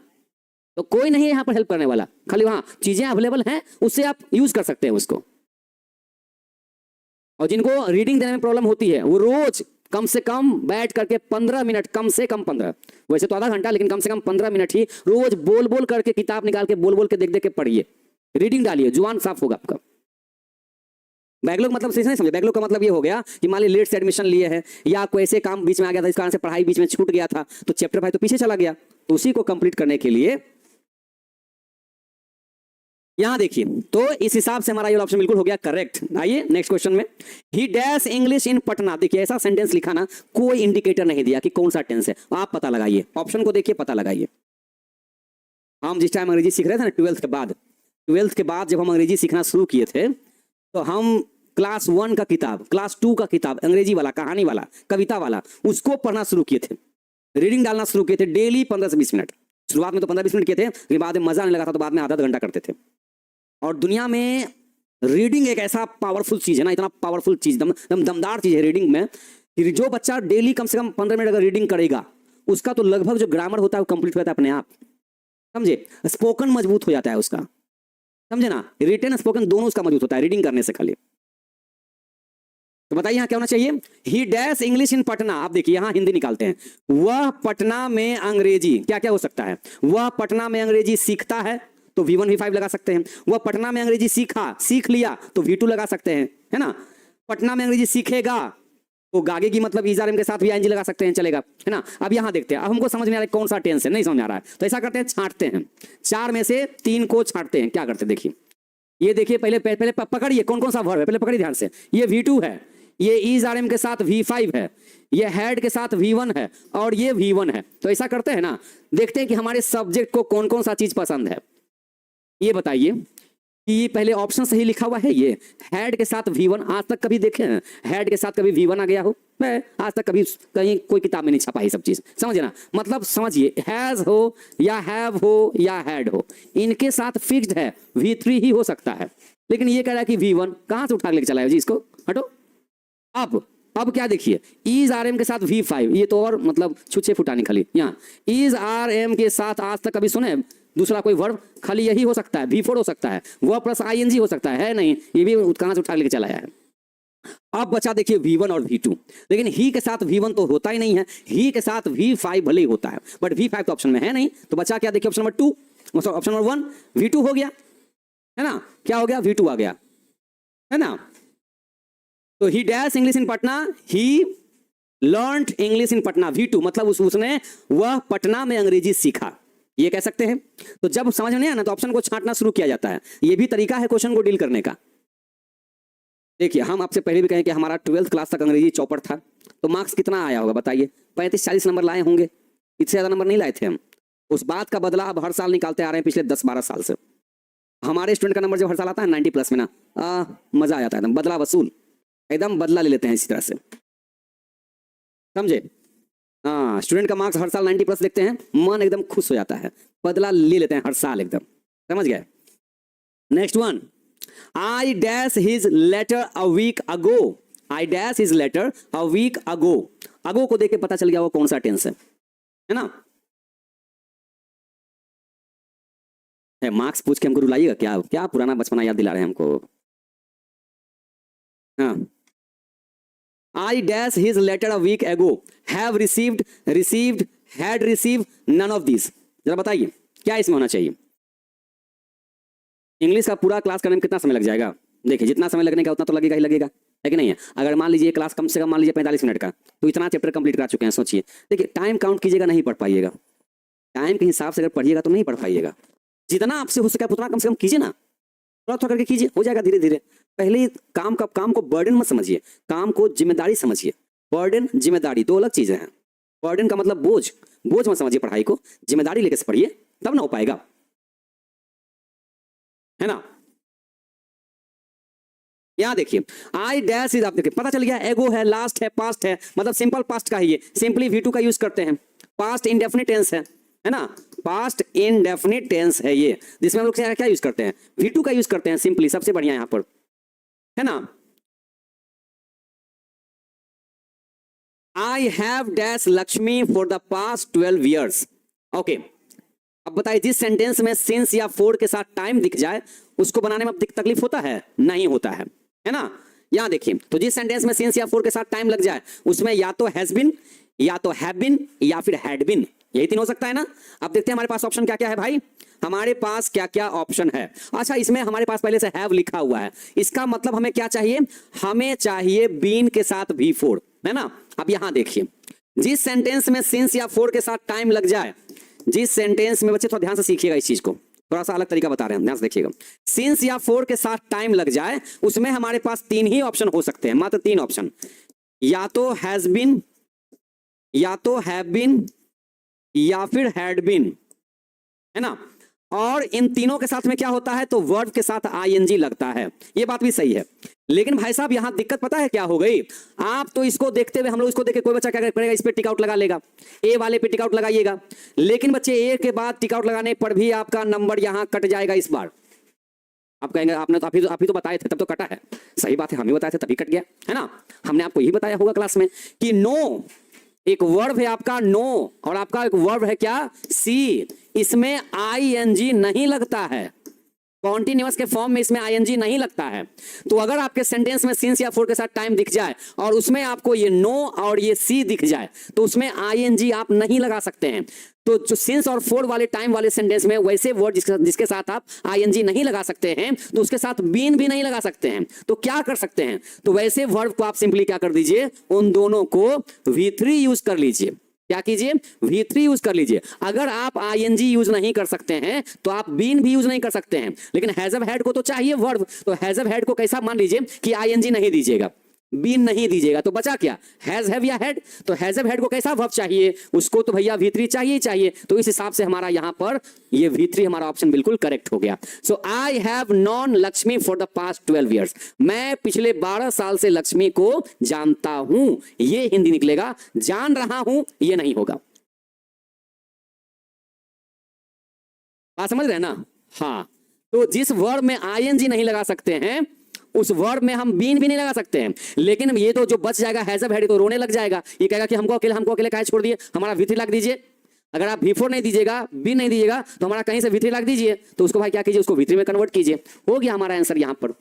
तो कोई नहीं है यहाँ पर हेल्प करने वाला, खाली वहाँ चीजें अवेलेबल हैं उससे आप यूज कर सकते हैं उसको। और जिनको रीडिंग देने में प्रॉब्लम होती है वो रोज कम से कम बैठ करके 15 मिनट, कम से कम 15, वैसे तो आधा घंटा, लेकिन कम से कम 15 मिनट ही रोज बोल बोल करके, किताब निकाल के बोल बोल के, देख देख के पढ़िए, रीडिंग डालिए, जुबान साफ होगा आपका। बैकलॉग मतलब सही नहीं समझे, बैकलॉग का मतलब ये हो गया कि मान ली लेट से एडमिशन लिए है या कोई ऐसे काम बीच में आ गया था इस कारण से पढ़ाई बीच में छूट गया था, तो चैप्टर भाई तो पीछे चला गया, तो उसी को कंप्लीट करने के लिए यहां देखिए। तो इस हिसाब से हमारा ये ऑप्शन बिल्कुल हो गया करेक्ट। आइए नेक्स्ट क्वेश्चन में, ही डैश इंग्लिश इन पटना। देखिए ऐसा सेंटेंस लिखा ना, कोई इंडिकेटर नहीं दिया कि कौन सा टेंस है, आप पता लगाइए, ऑप्शन को देखिए पता लगाइए। हम जिस टाइम अंग्रेजी सीख रहे थे ना 12th के बाद जब हम अंग्रेजी सीखना शुरू किए थे तो हम क्लास 1 का किताब, क्लास 2 का किताब, अंग्रेजी वाला, कहानी वाला, कविता वाला, उसको पढ़ना शुरू किए थे, रीडिंग डालना शुरू किए थे डेली 15 से 20 मिनट। शुरुआत में तो 15-20 मिनट किए थे, लेकिन बाद में मजा नहीं लगा था तो बाद में आधा घंटा करते थे। और दुनिया में रीडिंग एक ऐसा पावरफुल चीज है ना, इतना पावरफुल चीज, दमदार चीज है रीडिंग में, कि जो बच्चा डेली कम से कम 15 मिनट अगर रीडिंग करेगा उसका तो लगभग जो ग्रामर होता है वो कंप्लीट होता है अपने आप, समझे। स्पोकन मजबूत हो जाता है उसका, समझे ना, रिटन स्पोकन दोनों उसका मजबूत होता है रीडिंग करने से खाली। तो बताइए यहाँ क्या होना चाहिए, ही डैश इंग्लिश इन पटना। आप देखिए यहाँ हिंदी निकालते हैं, वह पटना में अंग्रेजी, क्या क्या हो सकता है, वह पटना में अंग्रेजी सीखता है तो V1 V5 लगा सकते हैं, वह पटना में अंग्रेजी सीख लिया तो V2 लगा सकते हैं है ना। पटना में अंग्रेजी सीखेगा तो गागे की मतलब इज़ार के साथ भी ING लगा सकते हैं, चलेगा है ना। अब यहाँ देखते हैं, अब हमको समझ में आ रहा है कौन सा टेंस है, नहीं समझ आ रहा है तो ऐसा करते हैं, छांटते हैं, 4 में से 3 को छांटते हैं। क्या करते हैं देखिए, ये देखिए पहले पकड़िए कौन कौन सा वर्ब है, पहले पकड़िए ध्यान से, ये V2 है, ये इज आर एम के साथ V5 है, ये हैड के साथ V1 है और ये V1 है। तो ऐसा करते हैं ना, देखते हैं कि हमारे सब्जेक्ट को कौन कौन सा चीज पसंद है। ये बताइए कि ये पहले ऑप्शन सही लिखा हुआ है, ये हैड के साथ V1 आज तक कभी देखे हैं हैड के साथ कभी V1 आ गया हो? मैं आज तक कभी कहीं कोई किताब में नहीं छपा है सब चीज, समझे ना? मतलब समझिए, हैज हो या हैव हो या हैड हो, इनके साथ फिक्स्ड है V3 ही हो सकता है। लेकिन ये कह रहा है कि V1 कहां से उठा के लेके चला है जी इसको, हटो। अब क्या देखिए, इज आर एम के साथ V5, ये तो और मतलब छुच्छे फुटानी खाली। यहाँ इज आर एम के साथ आज तक कभी सुने दूसरा कोई वर्ब? खाली यही हो सकता है, V4 हो सकता है, वह प्लस ING हो सकता है नहीं, ये भी कहां से उठा लेके चला है। अब बचा देखिए V1 और V2, लेकिन ही के साथ V1 तो होता ही नहीं है, ही के साथ V5 भले ही होता है, बट V5 तो ऑप्शन में है नहीं। तो बचा क्या देखिए, ऑप्शन नंबर 2, मतलब ऑप्शन नंबर 1 V2 हो गया, है ना? क्या हो गया? V2 आ गया, है ना? तो ही dash English in Patna, he learned English in Patna, V2 मतलब उसने वह पटना में अंग्रेजी सीखा, ये कह सकते हैं। तो जब समझ में नहीं आना तो ऑप्शन को छांटना शुरू किया जाता है, ये भी तरीका है क्वेश्चन को डील करने का। देखिए, हम आपसे पहले भी कहें कि हमारा 12th क्लास तक अंग्रेजी चौपड़ था, तो मार्क्स कितना आया होगा बताइए? 35-40 नंबर लाए होंगे, इससे ज्यादा नंबर नहीं लाए थे हम। उस बात का बदला अब हर साल निकालते आ रहे हैं पिछले 10-12 साल से। हमारे स्टूडेंट का नंबर जब हर साल आता है 90+ में ना, मजा आ जाता है, एकदम बदला वसूल, एकदम बदला ले लेते हैं इसी तरह से, समझे? हाँ, स्टूडेंट का मार्क्स हर साल 90+ देखते हैं, मन एकदम खुश हो जाता है, बदला ले लेते हैं हर साल एकदम, समझ गए? Next one, I dash his letter a week ago, I dash his letter a week ago, ago को देख के पता चल गया वो कौन सा टेंस है ना? है मार्क्स पूछ के हमको रुलाइएगा क्या? क्या पुराना बचपना याद दिला रहे हैं हमको? हाँ, I dash his letter a week ago, have received, received, had received, none of these। जरा बताइए क्या इसमें होना चाहिए? इंग्लिश का पूरा क्लास करने में कितना समय लग जाएगा? देखिए, जितना समय लगने का उतना तो लगेगा ही लगेगा, है कि नहीं है? अगर मान लीजिए क्लास कम से कम मान लीजिए 45 मिनट का, तो इतना चैप्टर कंप्लीट कर चुके हैं, सोचिए। देखिए, टाइम काउंट कीजिएगा, नहीं पढ़ पाइएगा, टाइम के हिसाब से अगर पढ़िएगा तो नहीं पढ़ पाइएगा। जितना आपसे हो सके उतना कम से कम कीजिए ना, थोड़ा थोड़ा करके कीजिए, हो जाएगा धीरे धीरे। पहले काम को बर्डन मत समझिए, काम को जिम्मेदारी समझिए। बर्डन जिम्मेदारी दो अलग चीजें हैं। बर्डन का मतलब बोझ, बोझ मत समझिए पढ़ाई को, जिम्मेदारी लेकर से पढ़िए, तब ना हो पाएगा, है ना? यहां देखिए, आई डैश इज, आप देखिए पता चल गया, एगो है, लास्ट है, पास्ट है, मतलब सिंपल पास्ट का ही है, सिंपली V2 का यूज करते हैं। पास्ट इंडेफिनिट टेंस है ना? पास्ट इंडेफिनिट टेंस है ये, जिसमें हम लोग क्या यूज करते हैं? V2 का यूज करते हैं सिंपली, सबसे बढ़िया यहां पर, है ना? I have dash Lakshmi for the past 12 years। Okay, अब बताइए, जिस सेंटेंस में सिंस या फॉर के साथ टाइम दिख जाए उसको बनाने में तकलीफ होता है? नहीं होता है ना? यहां देखिए, तो जिस सेंटेंस में सिंस या फॉर के साथ टाइम लग जाए उसमें या तो हैज बिन, या तो हैव बिन, या फिर हैड बिन, यही तीन हो सकता है ना? अब देखते हैं हमारे पास ऑप्शन क्या क्या है भाई, हमारे पास क्या क्या ऑप्शन है। अच्छा, इसमें हमारे पास पहले से हैव लिखा हुआ है, इसका मतलब हमें क्या चाहिए? हमें चाहिए बीन के साथ V4, है ना? अब यहां देखिए, जिस सेंटेंस में सिंस या फॉर के साथ टाइम लग जाए, जिस सेंटेंस में, बच्चे थोड़ा ध्यान से सीखिएगा इस चीज को, थोड़ा सा अलग तरीका बता रहे हैं, ध्यान से देखिएगा। सिंस या फॉर के साथ टाइम लग जाए उसमें हमारे पास 3 ही ऑप्शन हो सकते हैं, मात्र 3 ऑप्शन, या तो हैज बीन, या तो हैव बीन, या फिर हैड बीन, है ना? और इन तीनों के साथ में क्या होता है? तो वर्ब के साथ ING लगता है, ये बात भी सही है। लेकिन भाई साहब यहां दिक्कत पता है क्या हो गई? आप तो इसको देखते हुए, हम लोग इसको देख के, कोई बच्चा क्या करेगा? इस पे टिक आउट लगा लेगा, ए वाले पे टिक आउट लगाइएगा, लेकिन बच्चे ए के बाद टिक आउट लगाने पर भी आपका नंबर यहां कट जाएगा इस बार। आप कहेंगे आपने तो आप ही तो बताए थे, तब तो कटा है। सही बात है, हम ही बताए थे तभी कट गया, है ना? हमने आपको यही बताया होगा क्लास में कि नो एक वर्ब है आपका नो, और आपका एक वर्ब है क्या? सी, इसमें ING नहीं लगता है, कॉन्टिन्यूअस के फॉर्म में इसमें ING नहीं लगता है। तो अगर आपके सेंटेंस में सिंस या फॉर के साथ टाइम दिख जाए और उसमें आपको ये नो और ये सी दिख जाए तो उसमें ING आप नहीं लगा सकते हैं। तो जो सिंस और फॉर वाले टाइम वाले सेंटेंस में वैसे वर्ड जिसके साथ आप ING नहीं लगा सकते हैं, तो उसके साथ बीन भी नहीं लगा सकते हैं। तो क्या कर सकते हैं? तो वैसे वर्ब को आप सिंपली क्या कर दीजिए? उन दोनों को V3 यूज कर लीजिए। क्या कीजिए? V3 यूज कर लीजिए। अगर आप ING यूज नहीं कर सकते हैं तो आप बीन भी यूज नहीं कर सकते हैं, लेकिन हैज हैव हैड को तो चाहिए वर्ब, तो हैज हैव हैड को कैसा मान लीजिए कि ING नहीं दीजिएगा, बीन नहीं दीजिएगा तो बचा क्या, हैज हैव या हैड। तो हैज हैव हैड को कैसा वर्ब चाहिए, उसको तो भैया V3 चाहिए ही चाहिए। तो इस हिसाब से हमारा यहां पर ये V3 हमारा ऑप्शन बिल्कुल करेक्ट हो गया। So I have known Lakshmi for the past 12 years, मैं पिछले 12 साल से लक्ष्मी को जानता हूं, ये हिंदी निकलेगा। जान रहा हूं ये नहीं होगा। बात समझ रहे हैं ना? हाँ, तो जिस वर्ब में ING नहीं लगा सकते हैं उस वर्ब में हम बीन भी नहीं लगा सकते हैं। लेकिन ये तो जो बच जाएगा हैज हैव हैड, तो रोने लग जाएगा, ये कहेगा कि हमको अकेले काहे छोड़ दिए, हमारा V3 लग दीजिए। अगर आप V4 नहीं दीजिएगा, बीन नहीं दीजिएगा, तो हमारा कहीं से V3 लग दीजिए। तो उसको भाई क्या कीजिए, उसको V3 में कन्वर्ट कीजिए। हो गया हमारा आंसर यहां पर।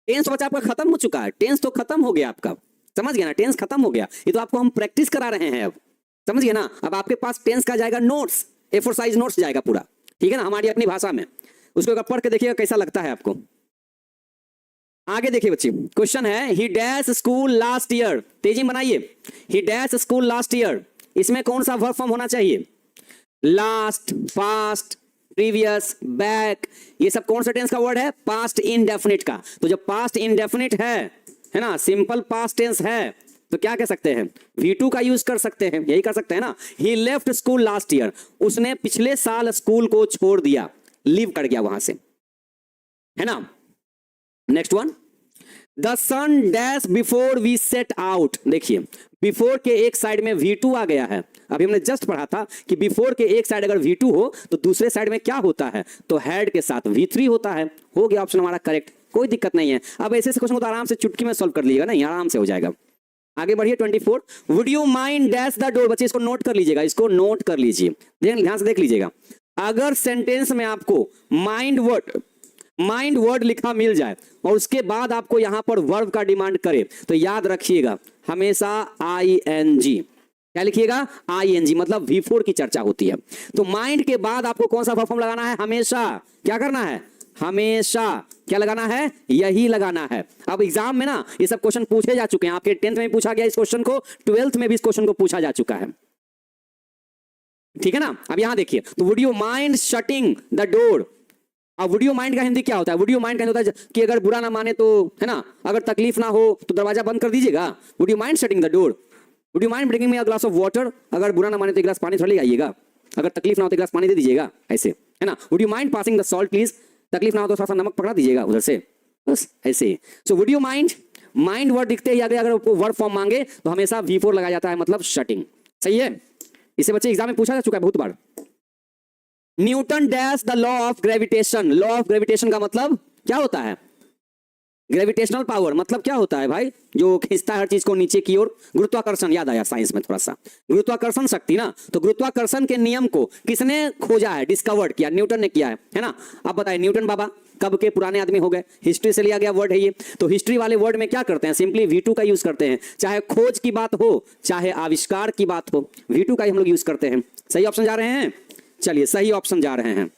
टेंस बच्चा आपका खत्म हो चुका है, टेंस तो खत्म हो गया आपका, समझ गया ना, टेंस खत्म हो गया। ये तो आपको हम प्रैक्टिस करा रहे हैं अब, समझ गए ना। अब आपके पास टेंस का जाएगा नोट्स, A4 साइज नोट्स जाएगा पूरा, ठीक है ना, हमारी अपनी भाषा में। उसको अगर पढ़ के देखिएगा कैसा लगता है आपको। आगे देखिए बच्चे, क्वेश्चन है ही डैश स्कूल लास्ट ईयर, तेजी बनाइए। ही डैश स्कूल लास्ट ईयर, इसमें कौन सा वर्ब फॉर्म होना चाहिए, लास्ट, पास्ट, प्रीवियस, बैक, ये सब कौन सा टेंस का वर्ड है, पास्ट इंडेफिनिट का। तो जब पास्ट इंडेफिनिट है ना, सिंपल पास्ट टेंस है, तो क्या कह सकते हैं, V2 का यूज कर सकते हैं, यही कर सकते हैं ना। ही लेफ्ट स्कूल लास्ट ईयर, उसने पिछले साल स्कूल को छोड़ दिया, लीव कर गया वहां से, है ना। Next one, the sun dash before we set out, देखिए बिफोर के एक साइड में V2 आ गया है। अभी हमने जस्ट पढ़ा था कि बिफोर के एक साइड अगर V2 हो तो दूसरे साइड में क्या होता है, तो हैड के साथ V3 होता है। हो गया ऑप्शन हमारा करेक्ट, कोई दिक्कत नहीं है। अब ऐसे क्वेश्चन को तो आराम से चुटकी में सॉल्व कर लीजिएगा, नहीं आराम से हो जाएगा। आगे बढ़िए 24, would you mind dash the door, बच्चे इसको नोट कर लीजिएगा, इसको नोट कर लीजिए, ध्यान से देख लीजिएगा। अगर सेंटेंस में आपको माइंड वर्ड लिखा मिल जाए और उसके बाद आपको यहां पर वर्ब का डिमांड करे, तो याद रखिएगा हमेशा ING, क्या लिखिएगा, ING, मतलब V4 की चर्चा होती है। तो माइंड के बाद आपको कौन सा वर्ब फॉर्म लगाना है, हमेशा क्या करना है, हमेशा क्या लगाना है, यही लगाना है। अब एग्जाम में ना ये सब क्वेश्चन पूछे जा चुके हैं, आपके 10th में पूछा गया इस क्वेश्चन को, 12th में भी इस क्वेश्चन को पूछा जा चुका है, ठीक है ना। अब यहां देखिए, तो would you mind shutting the door, अब वुड यू माइंड का हिंदी क्या होता है, वुड यू माइंड का होता है कि अगर बुरा ना माने तो, है ना, अगर तकलीफ ना हो तो दरवाजा बंद कर दीजिएगा। Would you mind shutting the door, would you mind bringing me a glass of water, अगर बुरा ना माने तो एक गिलास पानी थोड़ा ले आइएगा, अगर तकलीफ ना हो तो एक गिलास पानी दे दीजिएगा, ऐसे, है ना। Would you mind passing the salt please, तकलीफ ना हो तो थोड़ा सा नमक पकड़ा दीजिएगा उधर से, बस ऐसे। So would you mind, mind word दिखते ही आगे अगर वर्ड फॉर्म मांगे तो हमेशा V4 लगाया जाता है, मतलब शटिंग, सही है। इसे बच्चे एग्जाम में पूछा जा चुका है बहुत बार। Newton dash the law of gravitation, law of gravitation का मतलब क्या होता है, ग्रेविटेशनल पावर मतलब क्या होता है भाई, जो खींचता है हर चीज को नीचे की ओर। गुरुत्वाकर्षण याद आया साइंस में थोड़ा सा, गुरुत्वाकर्षण शक्ति ना, तो गुरुत्वाकर्षण के नियम को किसने खोजा है, डिस्कवर्ड किया, न्यूटन ने किया है ना। अब बताइए न्यूटन बाबा कब के पुराने आदमी हो गए, हिस्ट्री से लिया गया वर्ड है ये। तो हिस्ट्री वाले वर्ड में क्या करते हैं, सिंपली V2 का यूज करते हैं, चाहे खोज की बात हो चाहे आविष्कार की बात हो, V2 का ही हम लोग यूज करते हैं। सही ऑप्शन जा रहे हैं, चलिए सही ऑप्शन जा रहे हैं।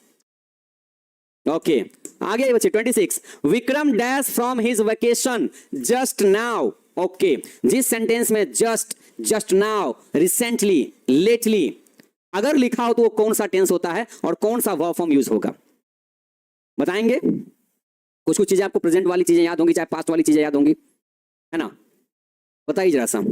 ओके आगे बच्चे 26, Vikram dash from his vacation just now, okay जिस सेंटेंस में जस्ट नाउ, रिसेंटली, लेटली अगर लिखा हो तो वो कौन सा टेंस होता है और कौन सा वर्ब फॉर्म यूज होगा, बताएंगे। कुछ चीजें आपको प्रेजेंट वाली चीजें याद होंगी, चाहे पास्ट वाली चीजें याद होंगी, है ना, बताइए जरा सा।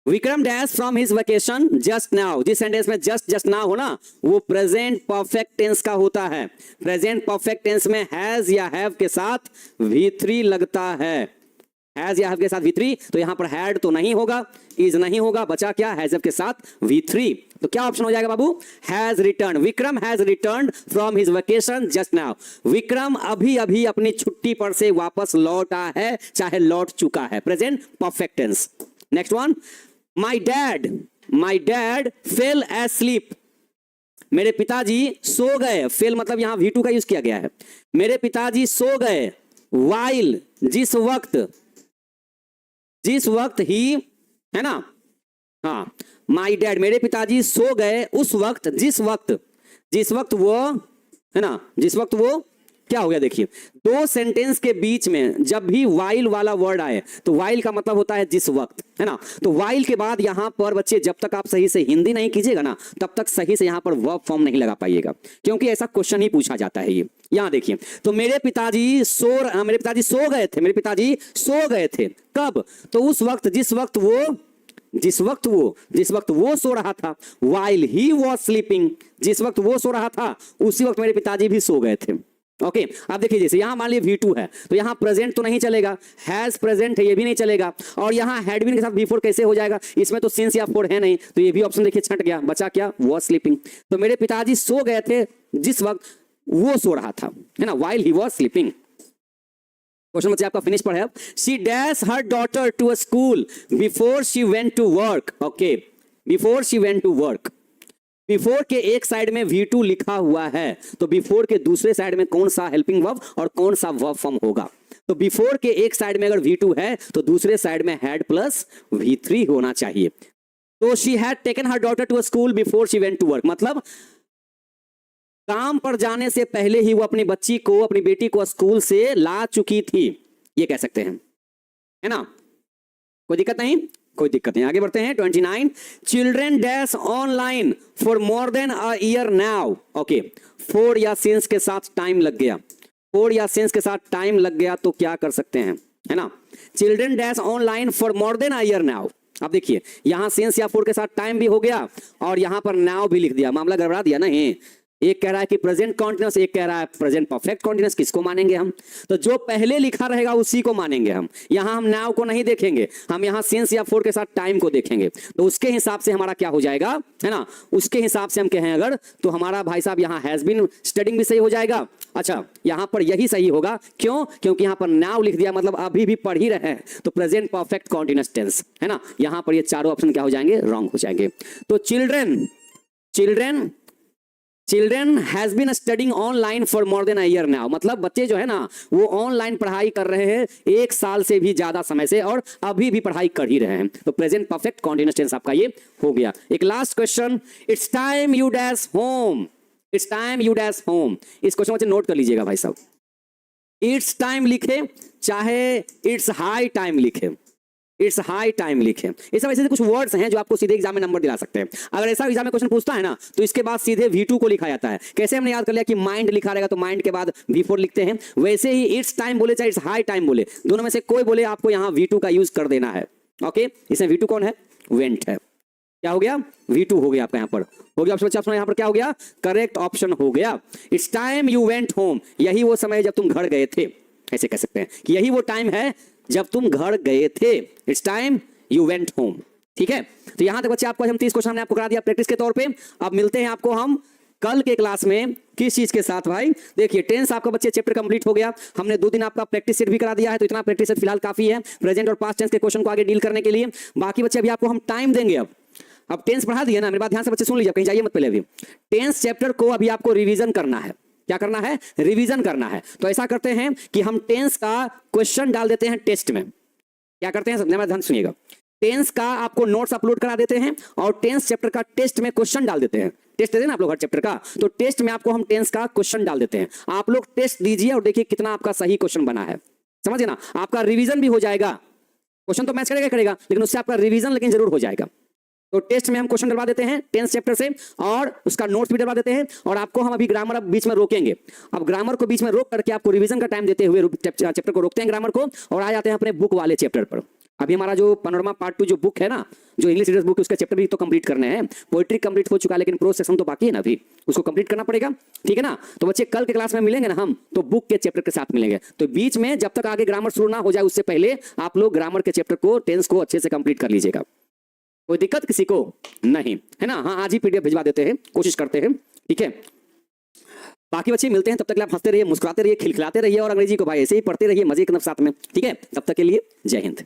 Vikram dash from his vacation just now, जिस सेंटेंस में जस्ट नाउ हो ना, वो प्रेजेंट परफेक्ट टेंस का होता है। प्रेजेंट परफेक्ट टेंस में हैज या हैव के साथ V3 लगता है, हैज या हैव के साथ V3, तो यहां पर हैड तो नहीं होगा, इज नहीं होगा, बचा क्या, हैज के साथ V3। तो क्या ऑप्शन हो जाएगा बाबू, has return, Vikram has return from his vacation just now, Vikram अभी अभी अपनी छुट्टी पर से वापस लौटा है, चाहे लौट चुका है, present perfect tense. Next one, my dad fell asleep, मेरे पिताजी सो गए, फेल मतलब यहां V2 का यूज किया गया है, मेरे पिताजी सो गए, वाइल जिस वक्त ही, है ना, हाँ माई डैड मेरे पिताजी सो गए उस वक्त, जिस वक्त वो, है ना, जिस वक्त वो क्या हो गया देखिए, दो सेंटेंस के बीच में जब भी वाइल वाला वर्ड आए तो वाइल का मतलब होता है जिस वक्त, है ना। तो वाइल के बाद यहां पर बच्चे जब तक आप सही से हिंदी नहीं कीजिएगा ना तब तक सही से यहां पर वर्ब फॉर्म नहीं लगा पाइएगा, क्योंकि ऐसा क्वेश्चन ही पूछा जाता है ये। यहां देखिए, तो मेरे पिताजी सो गए थे, मेरे पिताजी सो गए थे कब, तो उस वक्त जिस वक्त वो सो रहा था, while he was sleeping, जिस वक्त वो सो रहा था उसी वक्त मेरे पिताजी भी सो गए थे। ओके अब देखिए, जैसे यहां मान लीजिए V2 है तो यहां प्रेजेंट तो नहीं चलेगा, हैज प्रेजेंट है ये भी नहीं चलेगा, और यहां हैड बीन के साथ V4 कैसे हो जाएगा, इसमें तो सिंस या फोर है नहीं, तो ये भी ऑप्शन देखिए छट गया, बचा क्या, was sleeping। तो मेरे पिताजी सो गए थे जिस वक्त वो सो रहा था, है ना, while he was sleeping। Question बच्चे आपका फिनिश पर है। She dash her daughter to a school before she went to work. Okay, before she went to work, before के एक साइड में V2 लिखा हुआ है, तो बिफोर के दूसरे साइड में कौन सा हेल्पिंग वर्ब और कौन सा वर्ब फॉर्म होगा। तो बिफोर के एक साइड में अगर V2 है तो दूसरे साइड में हैड प्लस V3 होना चाहिए। तो she had taken her daughter to a school before she went to work, मतलब काम पर जाने से पहले ही वो अपनी बच्ची को, अपनी बेटी को स्कूल से ला चुकी थी, ये कह सकते हैं, है ना। कोई दिक्कत नहीं, कोई दिक्कत नहीं, आगे बढ़ते हैं। 29, children dash online for more than a year now. Okay, four या सिंस के साथ टाइम लग गया, फोर या सिंस के साथ टाइम लग गया तो क्या कर सकते हैं, है ना। Children dash online for more than a year now. अब देखिए, यहां सिंस या फोर के साथ टाइम भी हो गया और यहां पर नाउ भी लिख दिया, मामला गड़बड़ा दिया नहीं। एक कह रहा है कि प्रेजेंट कॉन्टिन्यूअस, एक कह रहा है प्रेजेंट परफेक्ट कॉन्टिन्यूअस, किसको मानेंगे हम, तो जो पहले लिखा रहेगा उसी को मानेंगे हम। यहां हम नाउ को नहीं देखेंगे, हम यहां सिंस या फोर के साथ टाइम को देखेंगे, तो उसके हिसाब से हमारा क्या हो जाएगा, है ना, उसके हिसाब से हम कहें अगर, तो हमारा भाई साहब यहां हैज बीन स्टडिंग भी सही हो जाएगा। अच्छा, यहां पर यही सही होगा, क्यों, क्योंकि यहां पर नाउ लिख दिया, मतलब अभी भी पढ़ ही रहे हैं, तो प्रेजेंट परफेक्ट कॉन्टिन्यूअस टेंस, है ना। यहां पर ये चारों ऑप्शन क्या हो जाएंगे, रॉन्ग हो जाएंगे। तो children has been studying online for more than a year now, मतलब बच्चे जो है ना वो ऑनलाइन पढ़ाई कर रहे हैं एक साल से भी ज्यादा समय से और अभी भी पढ़ाई कर ही रहे हैं, तो प्रेजेंट परफेक्ट कॉन्टिन्यूअस टेंस आपका ये हो गया। एक last question, it's time you dash home, it's time you dash home, इस क्वेश्चन को नोट कर लीजिएगा भाई साहब, इट्स टाइम लिखे चाहे इट्स हाई टाइम लिखे, इट्स हाई टाइम लिखे, ये सब ऐसे कुछ वर्ड्स हैं जो आपको सीधे एग्जाम में नंबर दिला सकते हैं। अगर ऐसा एग्जाम में क्वेश्चन पूछता है ना तो इसके बाद सीधे V2 को लिखा जाता है। कैसे हमने याद कर लिया कि माइंड लिखा रहेगा तो माइंड के बाद V4 लिखते हैं, वैसे ही इट्स टाइम बोले चाहे इट्स हाई टाइम बोले, दोनों में से कोई बोले आपको यहाँ V2 का यूज कर देना है। ओके, इसमें V2 कौन है, वेंट है, क्या हो गया, V2 हो गया आपका, यहाँ पर हो गया ऑप्शन, यहाँ पर क्या हो गया, करेक्ट ऑप्शन हो गया। It's time you went home, यही वो समय जब तुम घर गए थे, ऐसे कह सकते हैं कि यही वो टाइम है जब तुम घर गए थे, it's time you went home. ठीक है, तो यहां तक बच्चे आपको हम 30 क्वेश्चन हमने आपको करा दिया प्रैक्टिस के तौर पे। अब मिलते हैं आपको हम कल के क्लास में, किस चीज के साथ भाई, देखिए टेंस आपका बच्चे चैप्टर कंप्लीट हो गया, हमने 2 दिन आपका प्रैक्टिस सेट भी करा दिया है, तो इतना प्रैक्टिस सेट फिलहाल काफी है प्रेजेंट और पास्ट टेंस के क्वेश्चन को आगे डील करने के लिए। बाकी बच्चे अभी आपको हम टाइम देंगे, अब टेंस पढ़ा दिया ना, मेरी बात ध्यान से बच्चे सुन लीजिए, कहीं जाइए मत पहले, अभी टेंस चैप्टर को अभी आपको रिवीजन करना है, क्या करना है, रिवीजन करना है। तो ऐसा करते हैं कि हम टेंस का क्वेश्चन डाल देते हैं टेस्ट में, क्या करते हैं, ध्यान सुनिएगा, टेंस का आपको नोट्स अपलोड करा देते हैं और टेंस चैप्टर का टेस्ट में क्वेश्चन डाल देते हैं। टेस्ट देते हैं ना आप लोग हर चैप्टर का, तो टेस्ट में आपको हम टेंस का क्वेश्चन डाल देते हैं, आप लोग टेस्ट दीजिए और देखिए कितना आपका सही क्वेश्चन बना है, समझिए ना, आपका रिवीजन भी हो जाएगा, क्वेश्चन तो मैच करेगा लेकिन उससे आपका रिवीजन लेकिन जरूर हो जाएगा। तो टेस्ट में हम क्वेश्चन डलवा देते हैं टेंस चैप्टर से और उसका नोट्स भी डलवा देते हैं, और आपको हम अभी ग्रामर अब बीच में रोकेंगे, अब ग्रामर को बीच में रोक करके आपको रिवीजन का टाइम देते हुए चैप्टर को रोकते हैं ग्रामर को, और आ जाते हैं अपने बुक वाले चैप्टर पर। अभी हमारा जो पैनोरमा पार्ट 2 जो बुक है ना, जो इंग्लिश रीडर्स बुक है, उसका चैप्टर भी तो कंप्लीट करने हैं, पोएट्री कंप्लीट हो चुका है लेकिन प्रोज सेक्शन तो बाकी है ना, अभी उसको कंप्लीट करना पड़ेगा, ठीक है ना। तो बच्चे कल के क्लास में मिलेंगे ना हम, तो बुक के चैप्टर के साथ मिलेंगे, तो बीच में जब तक आगे ग्रामर शुरू ना हो जाए उससे पहले आप लोग ग्रामर के चैप्टर को, टेंस को अच्छे से कंप्लीट कर लीजिएगा, कोई दिक्कत किसी को नहीं है ना। हाँ, आज ही PDF भिजवा देते हैं, कोशिश करते हैं, ठीक है। बाकी बच्चे मिलते हैं, तब तक आप हंसते रहिए, मुस्कुराते रहिए, खिलखिलाते रहिए और अंग्रेजी को भाई ऐसे ही पढ़ते रहिए मजे के साथ में, ठीक है। तब तक के लिए जय हिंद।